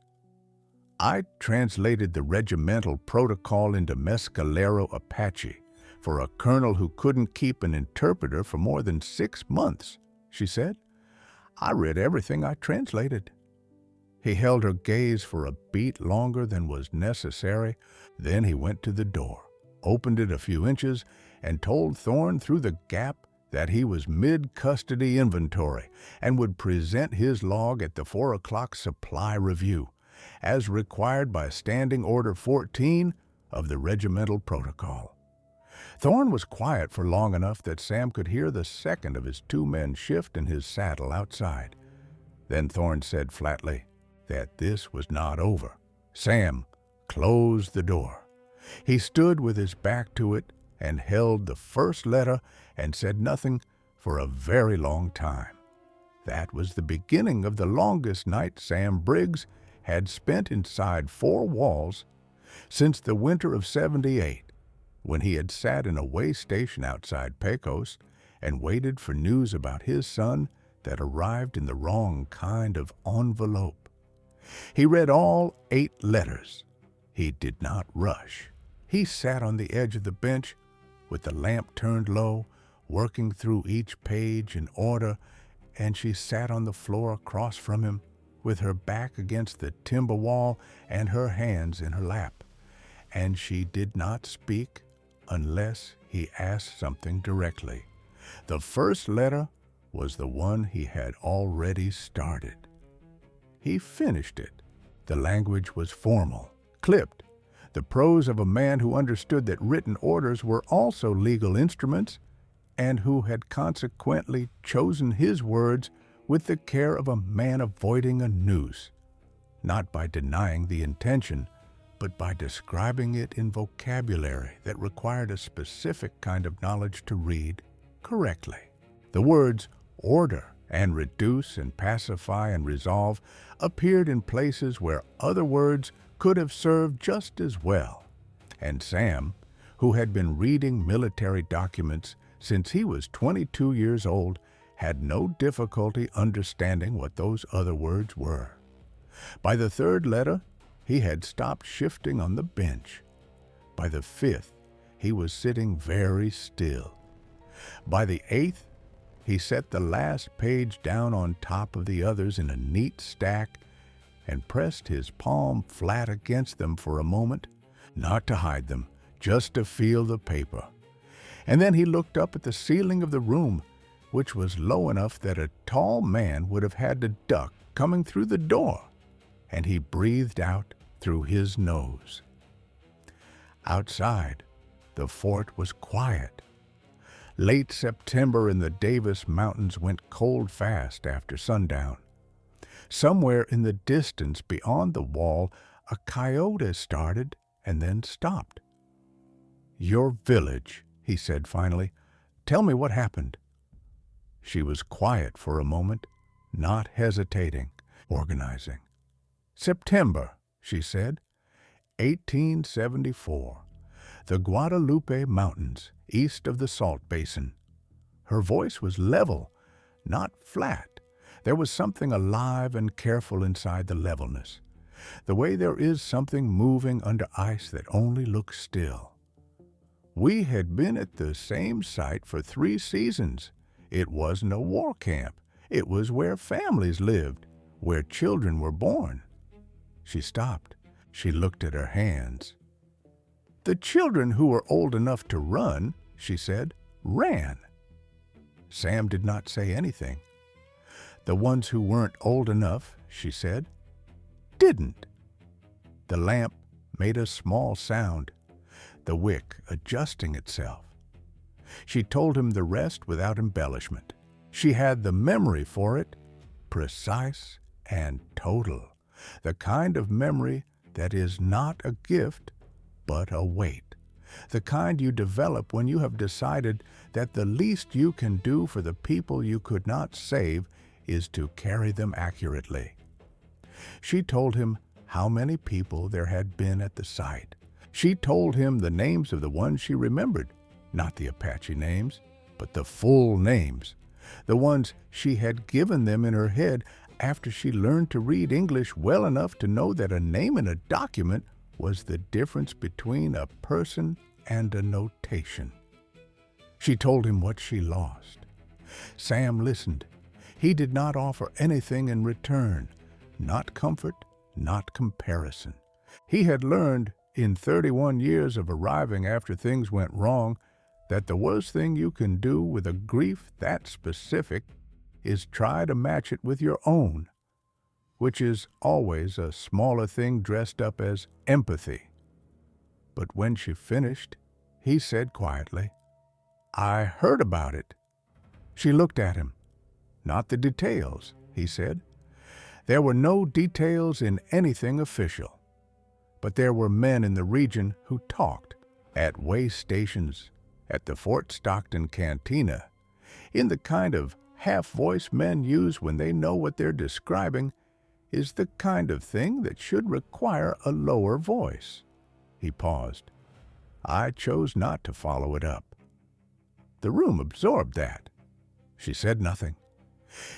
"I translated the regimental protocol into Mescalero Apache for a colonel who couldn't keep an interpreter for more than 6 months," she said. "I read everything I translated." He held her gaze for a beat longer than was necessary. Then he went to the door, opened it a few inches, and told Thorne through the gap that he was mid-custody inventory and would present his log at the 4 o'clock supply review, as required by Standing Order 14 of the regimental protocol. Thorne was quiet for long enough that Sam could hear the second of his 2 men shift in his saddle outside. Then Thorne said flatly that this was not over. Sam closed the door. He stood with his back to it and held the first letter and said nothing for a very long time. That was the beginning of the longest night Sam Briggs had spent inside 4 walls since the winter of '78, when he had sat in a way station outside Pecos and waited for news about his son that arrived in the wrong kind of envelope. He read all 8 letters. He did not rush. He sat on the edge of the bench with the lamp turned low, working through each page in order, and she sat on the floor across from him with her back against the timber wall and her hands in her lap, and she did not speak unless he asked something directly. The first letter was the one he had already started. He finished it. The language was formal, clipped, the prose of a man who understood that written orders were also legal instruments and who had consequently chosen his words with the care of a man avoiding a noose, not by denying the intention, but by describing it in vocabulary that required a specific kind of knowledge to read correctly. The words order and reduce and pacify and resolve appeared in places where other words could have served just as well. And Sam, who had been reading military documents since he was 22 years old, had no difficulty understanding what those other words were. By the 3rd letter, he had stopped shifting on the bench. By the 5th, he was sitting very still. By the 8th, he set the last page down on top of the others in a neat stack and pressed his palm flat against them for a moment, not to hide them, just to feel the paper. And then he looked up at the ceiling of the room, which was low enough that a tall man would have had to duck coming through the door, and he breathed out through his nose. Outside, the fort was quiet. Late September in the Davis Mountains went cold fast after sundown. Somewhere in the distance beyond the wall, a coyote started and then stopped. "Your village," he said finally. "Tell me what happened." She was quiet for a moment, not hesitating, organizing. "September," she said, 1874. The Guadalupe Mountains, east of the Salt Basin. Her voice was level, not flat. There was something alive and careful inside the levelness. the way there is something moving under ice that only looks still. We had been at the same site for 3 seasons. It wasn't a war camp. It was where families lived, where children were born. She stopped. She looked at her hands. The children who were old enough to run, she said, ran. Sam did not say anything. The ones who weren't old enough, she said, didn't. The lamp made a small sound, the wick adjusting itself. She told him the rest without embellishment. She had the memory for it, precise and total, the kind of memory that is not a gift, but a weight, the kind you develop when you have decided that the least you can do for the people you could not save is to carry them accurately. She told him how many people there had been at the site. She told him the names of the ones she remembered, not the Apache names, but the full names, the ones she had given them in her head after she learned to read English well enough to know that a name in a document was the difference between a person and a notation. She told him what she lost. Sam listened. He did not offer anything in return, not comfort, not comparison. He had learned in 31 years of arriving after things went wrong that the worst thing you can do with a grief that specific is try to match it with your own, which is always a smaller thing dressed up as empathy. But when she finished, he said quietly, "I heard about it." She looked at him. "Not the details," he said. There were no details in anything official, but there were men in the region who talked at way stations, at the Fort Stockton Cantina, in the kind of half-voice men use when they know what they're describing is the kind of thing that should require a lower voice. He paused. I chose not to follow it up. The room absorbed that. She said nothing.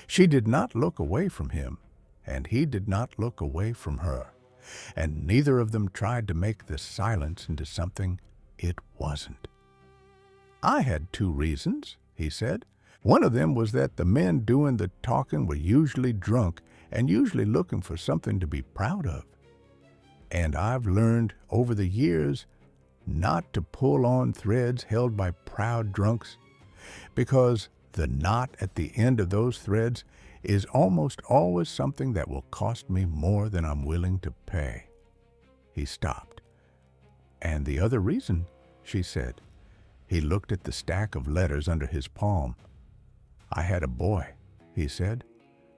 She did not look away from him, and he did not look away from her, and neither of them tried to make the silence into something it wasn't. I had 2 reasons, he said. One of them was that the men doing the talking were usually drunk and usually looking for something to be proud of. And I've learned over the years not to pull on threads held by proud drunks, because the knot at the end of those threads is almost always something that will cost me more than I'm willing to pay. He stopped. And the other reason, she said. He looked at the stack of letters under his palm. I had a boy, he said.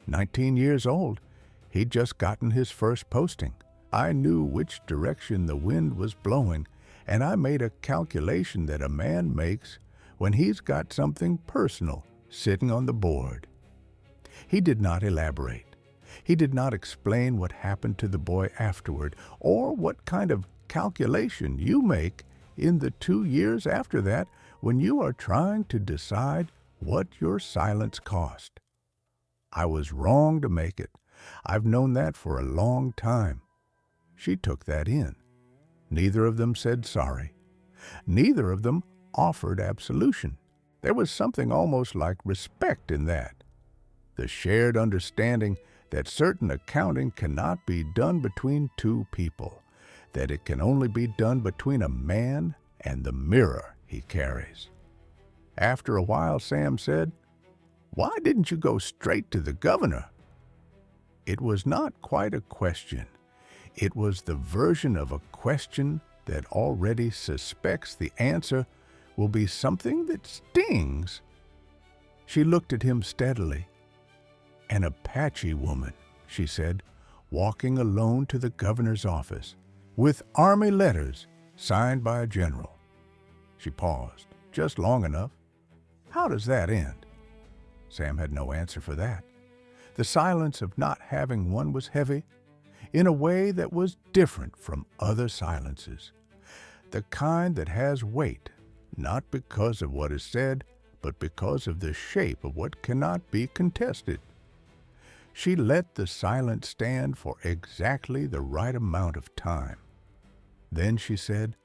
19 years old. He'd just gotten his first posting. I knew which direction the wind was blowing, and I made a calculation that a man makes when he's got something personal sitting on the board. He did not elaborate. He did not explain what happened to the boy afterward, or what kind of calculation you make in the 2 years after that when you are trying to decide what your silence cost. I was wrong to make it. I've known that for a long time. She took that in. Neither of them said sorry. Neither of them offered absolution. There was something almost like respect in that. The shared understanding that certain accounting cannot be done between 2 people, that it can only be done between a man and the mirror he carries. After a while, Sam said, "Why didn't you go straight to the governor?" It was not quite a question. It was the version of a question that already suspects the answer will be something that stings. She looked at him steadily. An Apache woman, she said, walking alone to the governor's office, with army letters signed by a general. She paused, just long enough. How does that end? Sam had no answer for that. The silence of not having one was heavy, in a way that was different from other silences. The kind that has weight, not because of what is said, but because of the shape of what cannot be contested. She let the silence stand for exactly the right amount of time. Then she said,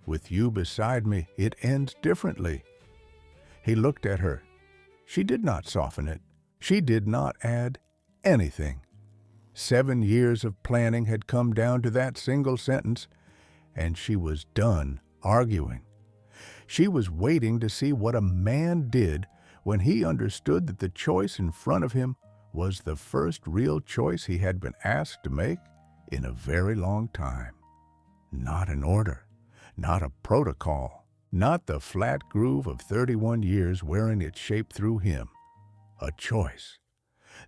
"With you beside me, it ends differently." He looked at her. She did not soften it. She did not add anything. 7 years of planning had come down to that single sentence, and she was done arguing. She was waiting to see what a man did when he understood that the choice in front of him was the first real choice he had been asked to make in a very long time. Not an order, not a protocol, not the flat groove of 31 years wearing its shape through him. A choice.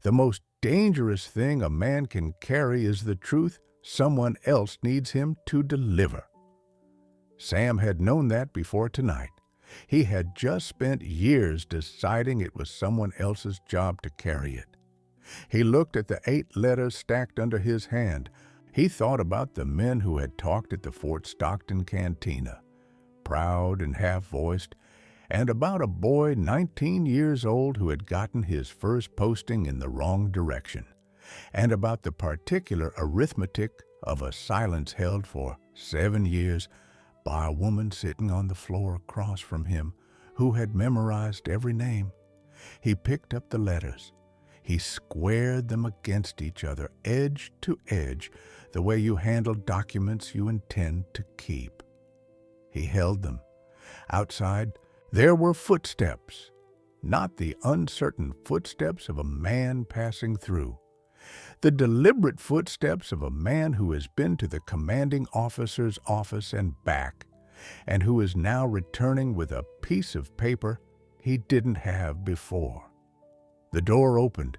The most dangerous thing a man can carry is the truth someone else needs him to deliver. Sam had known that before tonight. He had just spent years deciding it was someone else's job to carry it. He looked at the 8 letters stacked under his hand. He thought about the men who had talked at the Fort Stockton cantina, proud and half-voiced, and about a boy 19 years old who had gotten his first posting in the wrong direction, and about the particular arithmetic of a silence held for 7 years by a woman sitting on the floor across from him who had memorized every name. He picked up the letters. He squared them against each other, edge to edge, the way you handle documents you intend to keep. He held them. Outside, there were footsteps, not the uncertain footsteps of a man passing through. The deliberate footsteps of a man who has been to the commanding officer's office and back, and who is now returning with a piece of paper he didn't have before. The door opened.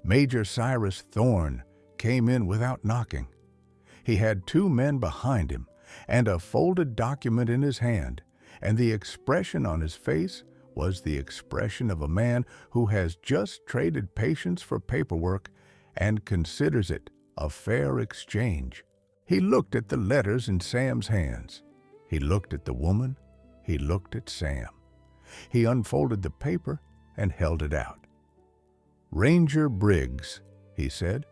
Major Cyrus Thorne came in without knocking. He had 2 men behind him and a folded document in his hand, and the expression on his face was the expression of a man who has just traded patience for paperwork and considers it a fair exchange. He looked at the letters in Sam's hands. He looked at the woman. He looked at Sam. He unfolded the paper and held it out. "Ranger Briggs," he said,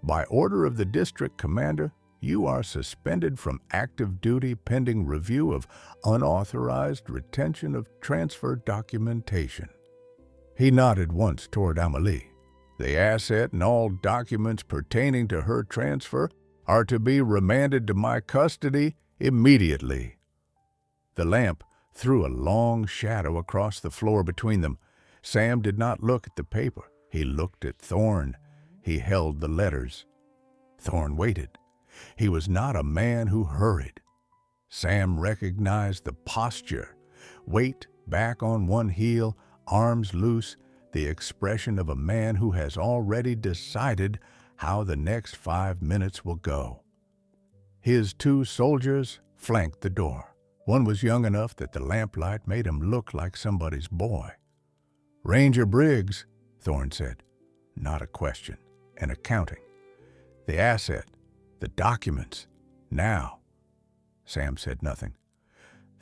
"by order of the district commander, you are suspended from active duty pending review of unauthorized retention of transfer documentation." He nodded once toward Amelie. "The asset and all documents pertaining to her transfer are to be remanded to my custody immediately." The lamp threw a long shadow across the floor between them. Sam did not look at the paper. He looked at Thorne. He held the letters. Thorne waited. He was not a man who hurried. Sam recognized the posture, weight back on one heel, arms loose, the expression of a man who has already decided how the next 5 minutes will go. His 2 soldiers flanked the door. One was young enough that the lamplight made him look like somebody's boy. "Ranger Briggs," Thorne said. Not a question, an accounting. "The asset, the documents, now." Sam said nothing.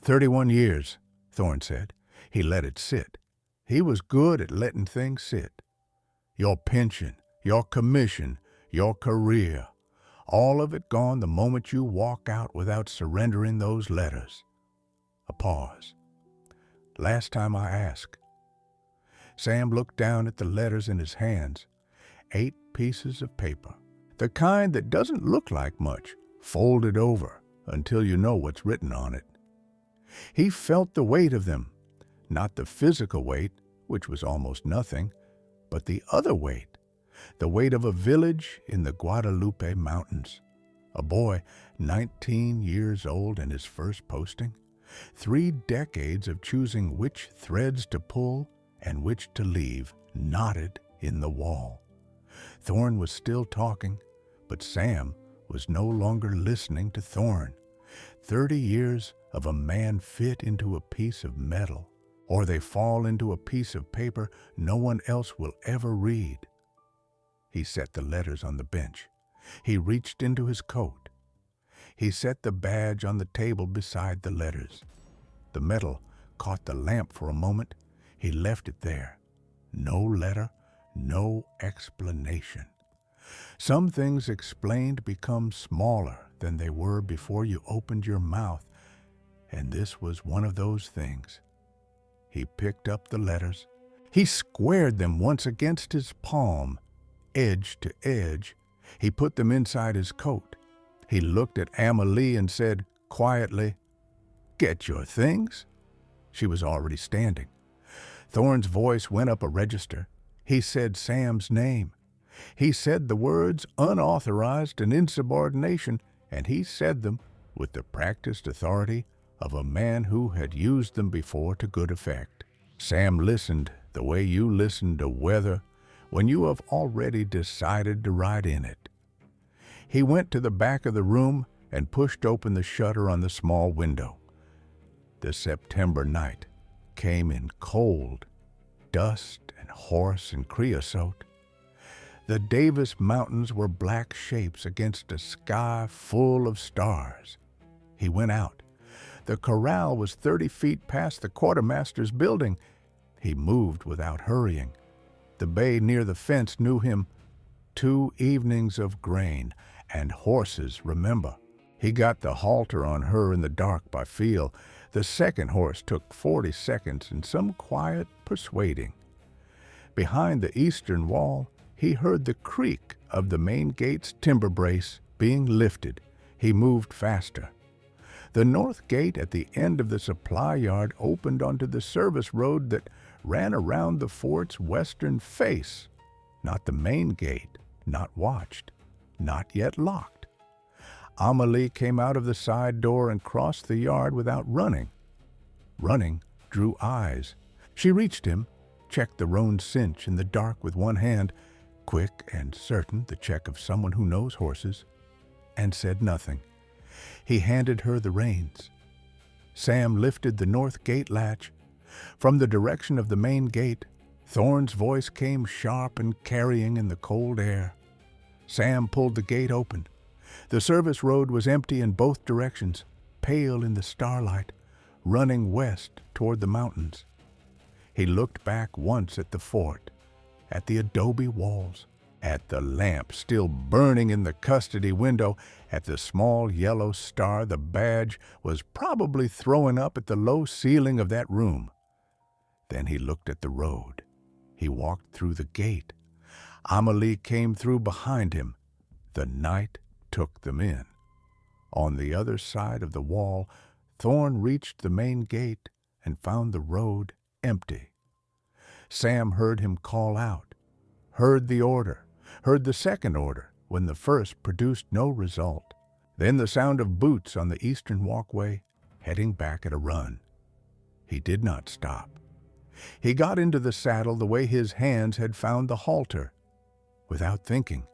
31 years, Thorne said. He let it sit. He was good at letting things sit. "Your pension, your commission, your career, all of it gone the moment you walk out without surrendering those letters." A pause. "Last time I asked." Sam looked down at the letters in his hands. 8 pieces of paper. The kind that doesn't look like much, folded over until you know what's written on it. He felt the weight of them, not the physical weight, which was almost nothing, but the other weight, the weight of a village in the Guadalupe Mountains. A boy 19 years old in his first posting. 3 decades of choosing which threads to pull and which to leave knotted in the wall. Thorne was still talking, but Sam was no longer listening to Thorne. 30 years of a man fit into a piece of metal, or they fall into a piece of paper no one else will ever read. He set the letters on the bench. He reached into his coat. He set the badge on the table beside the letters. The metal caught the lamp for a moment. He left it there. No letter, no explanation. Some things explained become smaller than they were before you opened your mouth, and this was one of those things. He picked up the letters. He squared them once against his palm, edge to edge. He put them inside his coat. He looked at Amelie and said quietly, "Get your things." She was already standing. Thorne's voice went up a register. He said Sam's name. He said the words unauthorized and insubordination, and he said them with the practiced authority of a man who had used them before to good effect. Sam listened the way you listen to weather when you have already decided to ride in it. He went to the back of the room and pushed open the shutter on the small window. The September night came in cold, dust and hoarse and creosote. The Davis Mountains were black shapes against a sky full of stars. He went out. The corral was 30 feet past the quartermaster's building. He moved without hurrying. The bay near the fence knew him. 2 evenings of grain and horses, remember. He got the halter on her in the dark by feel. The second horse took 40 seconds and some quiet persuading. Behind the eastern wall, he heard the creak of the main gate's timber brace being lifted. He moved faster. The north gate at the end of the supply yard opened onto the service road that ran around the fort's western face. Not the main gate, not watched, not yet locked. Amelie came out of the side door and crossed the yard without running. Running drew eyes. She reached him, checked the roan cinch in the dark with one hand, quick and certain, the check of someone who knows horses, and said nothing. He handed her the reins. Sam lifted the north gate latch. From the direction of the main gate, Thorne's voice came sharp and carrying in the cold air. Sam pulled the gate open. The service road was empty in both directions, pale in the starlight, running west toward the mountains. He looked back once at the fort, at the adobe walls, at the lamp still burning in the custody window, at the small yellow star the badge was probably throwing up at the low ceiling of that room. Then he looked at the road. He walked through the gate. Amelie came through behind him. The night took them in. On the other side of the wall, Thorne reached the main gate and found the road empty. Sam heard him call out, heard the order, heard the second order when the first produced no result. Then the sound of boots on the eastern walkway, heading back at a run. He did not stop. He got into the saddle the way his hands had found the halter. Without thinking,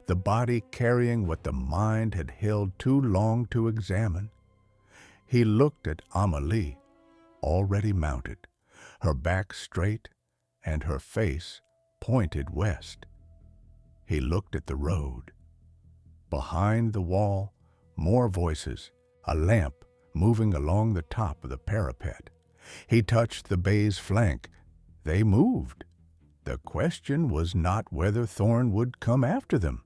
the body carrying what the mind had held too long to examine. He looked at Amelie, already mounted, her back straight and her face pointed west. He looked at the road. Behind the wall, more voices, a lamp moving along the top of the parapet. He touched the bay's flank. They moved. The question was not whether Thorne would come after them.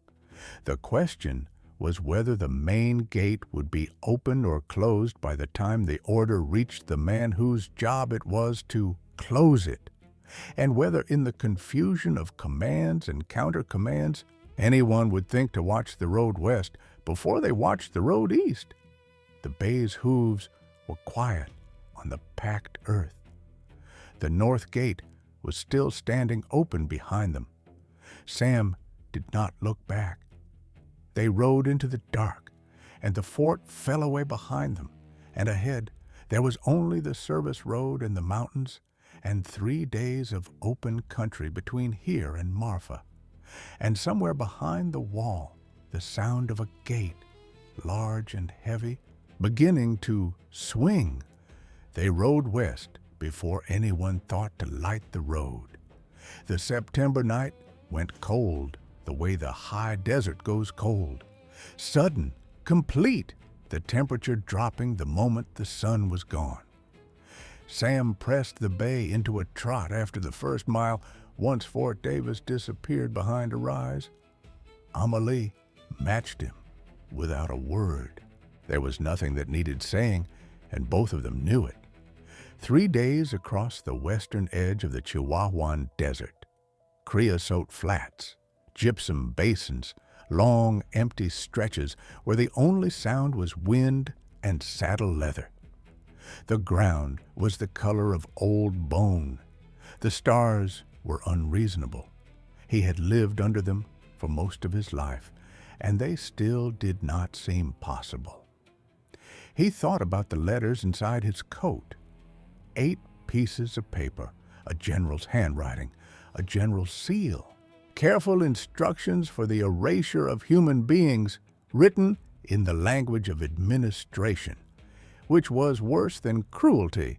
The question was whether the main gate would be opened or closed by the time the order reached the man whose job it was to close it, and whether in the confusion of commands and counter-commands anyone would think to watch the road west before they watched the road east. The bay's hooves were quiet on the packed earth. The north gate was still standing open behind them. Sam did not look back. They rode into the dark, and the fort fell away behind them, and ahead there was only the service road and the mountains, and 3 days of open country between here and Marfa. And somewhere behind the wall, the sound of a gate, large and heavy, beginning to swing. They rode west before anyone thought to light the road. The September night went cold the way the high desert goes cold. Sudden, complete, the temperature dropping the moment the sun was gone. Sam pressed the bay into a trot after the first mile, once Fort Davis disappeared behind a rise, Amelie matched him without a word. There was nothing that needed saying, and both of them knew it. 3 days across the western edge of the Chihuahuan Desert, creosote flats, gypsum basins, long empty stretches where the only sound was wind and saddle leather. The ground was the color of old bone. The stars were unreasonable. He had lived under them for most of his life, and they still did not seem possible. He thought about the letters inside his coat. 8 pieces of paper, a general's handwriting, a general's seal, careful instructions for the erasure of human beings written in the language of administration, which was worse than cruelty,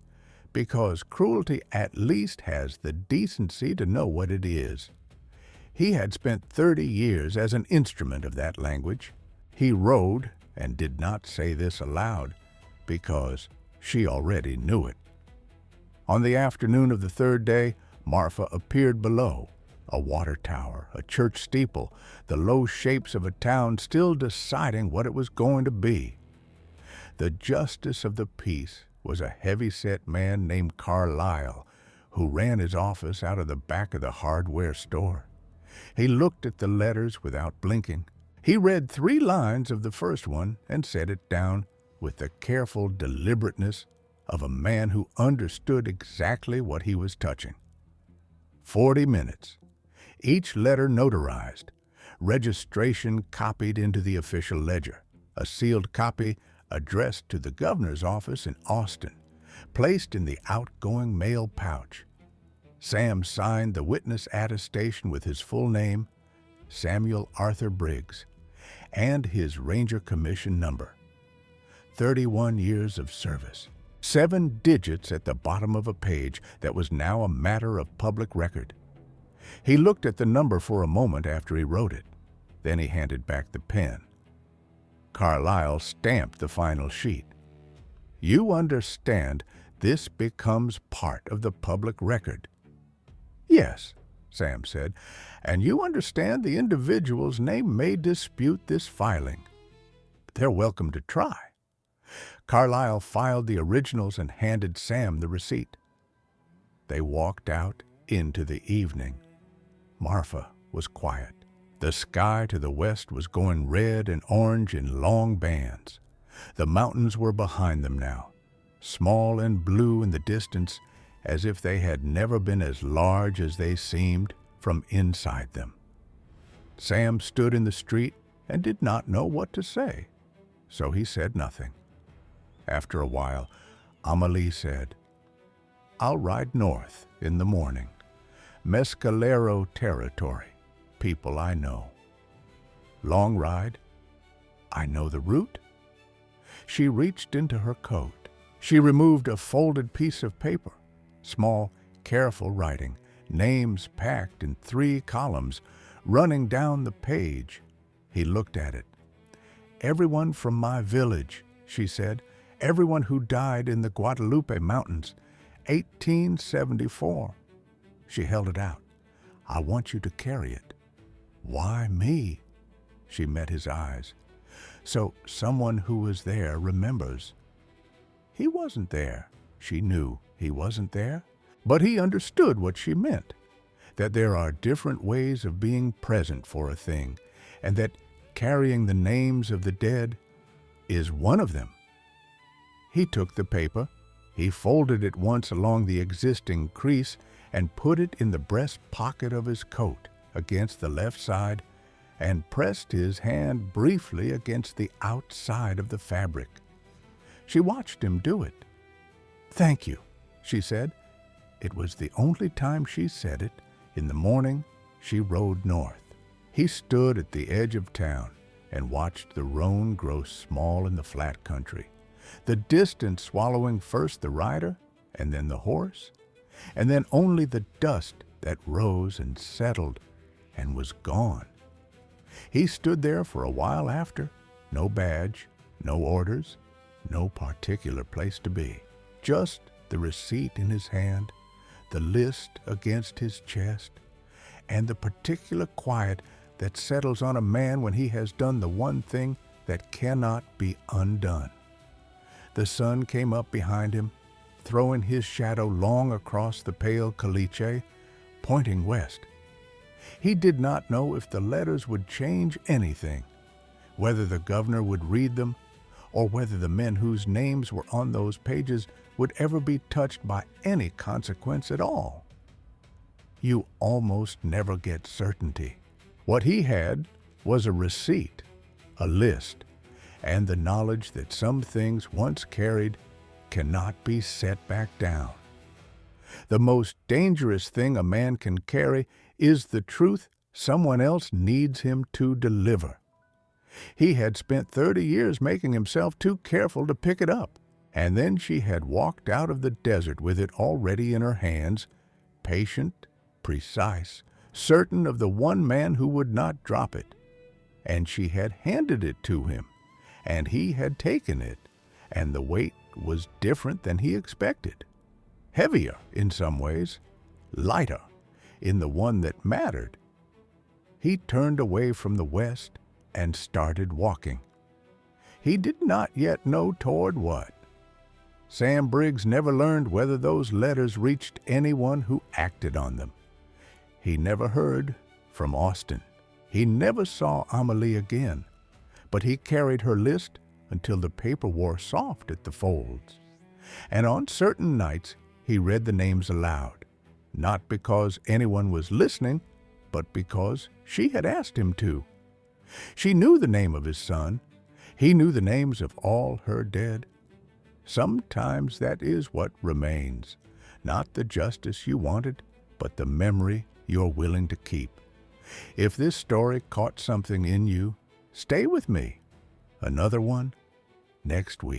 because cruelty at least has the decency to know what it is. He had spent 30 years as an instrument of that language. He rode and did not say this aloud, because she already knew it. On the afternoon of the 3rd day, Marfa appeared below, a water tower, a church steeple, the low shapes of a town still deciding what it was going to be. The justice of the peace was a heavy-set man named Carlyle, who ran his office out of the back of the hardware store. He looked at the letters without blinking. He read 3 lines of the first one and set it down with the careful deliberateness of a man who understood exactly what he was touching. 40 minutes. Each letter notarized, registration copied into the official ledger, a sealed copy addressed to the governor's office in Austin, placed in the outgoing mail pouch. Sam signed the witness attestation with his full name, Samuel Arthur Briggs, and his Ranger Commission number. 31 years of service. 7 digits at the bottom of a page that was now a matter of public record. He looked at the number for a moment after he wrote it. Then he handed back the pen. Carlyle stamped the final sheet. "You understand this becomes part of the public record." "Yes," Sam said, "and you understand the individual's name may dispute this filing. They're welcome to try." Carlyle filed the originals and handed Sam the receipt. They walked out into the evening. Marfa was quiet. The sky to the west was going red and orange in long bands. The mountains were behind them now, small and blue in the distance, as if they had never been as large as they seemed from inside them. Sam stood in the street and did not know what to say, so he said nothing. After a while, Amelie said, "I'll ride north in the morning. Mescalero territory, people I know." "Long ride?" "I know the route." She reached into her coat. She removed a folded piece of paper, small, careful writing, names packed in 3 columns, running down the page. He looked at it. "Everyone from my village," she said. "Everyone who died in the Guadalupe Mountains, 1874. She held it out. "I want you to carry it." "Why me?" She met his eyes. "So someone who was there remembers." He wasn't there. She knew he wasn't there, but he understood what she meant, that there are different ways of being present for a thing, and that carrying the names of the dead is one of them. He took the paper. He folded it once along the existing crease and put it in the breast pocket of his coat against the left side and pressed his hand briefly against the outside of the fabric. She watched him do it. "Thank you," she said. It was the only time she said it. In the morning, she rode north. He stood at the edge of town and watched the roan grow small in the flat country, the distance swallowing first the rider and then the horse, and then only the dust that rose and settled and was gone. He stood there for a while after, no badge, no orders, no particular place to be, just the receipt in his hand, the list against his chest, and the particular quiet that settles on a man when he has done the one thing that cannot be undone. The sun came up behind him, throwing his shadow long across the pale caliche, pointing west. He did not know if the letters would change anything, whether the governor would read them, or whether the men whose names were on those pages would ever be touched by any consequence at all. You almost never get certainty. What he had was a receipt, a list, and the knowledge that some things once carried cannot be set back down. The most dangerous thing a man can carry is the truth someone else needs him to deliver. He had spent 30 years making himself too careful to pick it up, and then she had walked out of the desert with it already in her hands, patient, precise, certain of the one man who would not drop it. And she had handed it to him, and he had taken it, and the weight was different than he expected. Heavier in some ways, lighter in the one that mattered. He turned away from the west and started walking. He did not yet know toward what. Sam Briggs never learned whether those letters reached anyone who acted on them. He never heard from Austin. He never saw Amelie again, but he carried her list until the paper wore soft at the folds. And on certain nights he read the names aloud, not because anyone was listening, but because she had asked him to. She knew the name of his son. He knew the names of all her dead. Sometimes that is what remains, not the justice you wanted, but the memory you're willing to keep. If this story caught something in you, stay with me. Another one next week.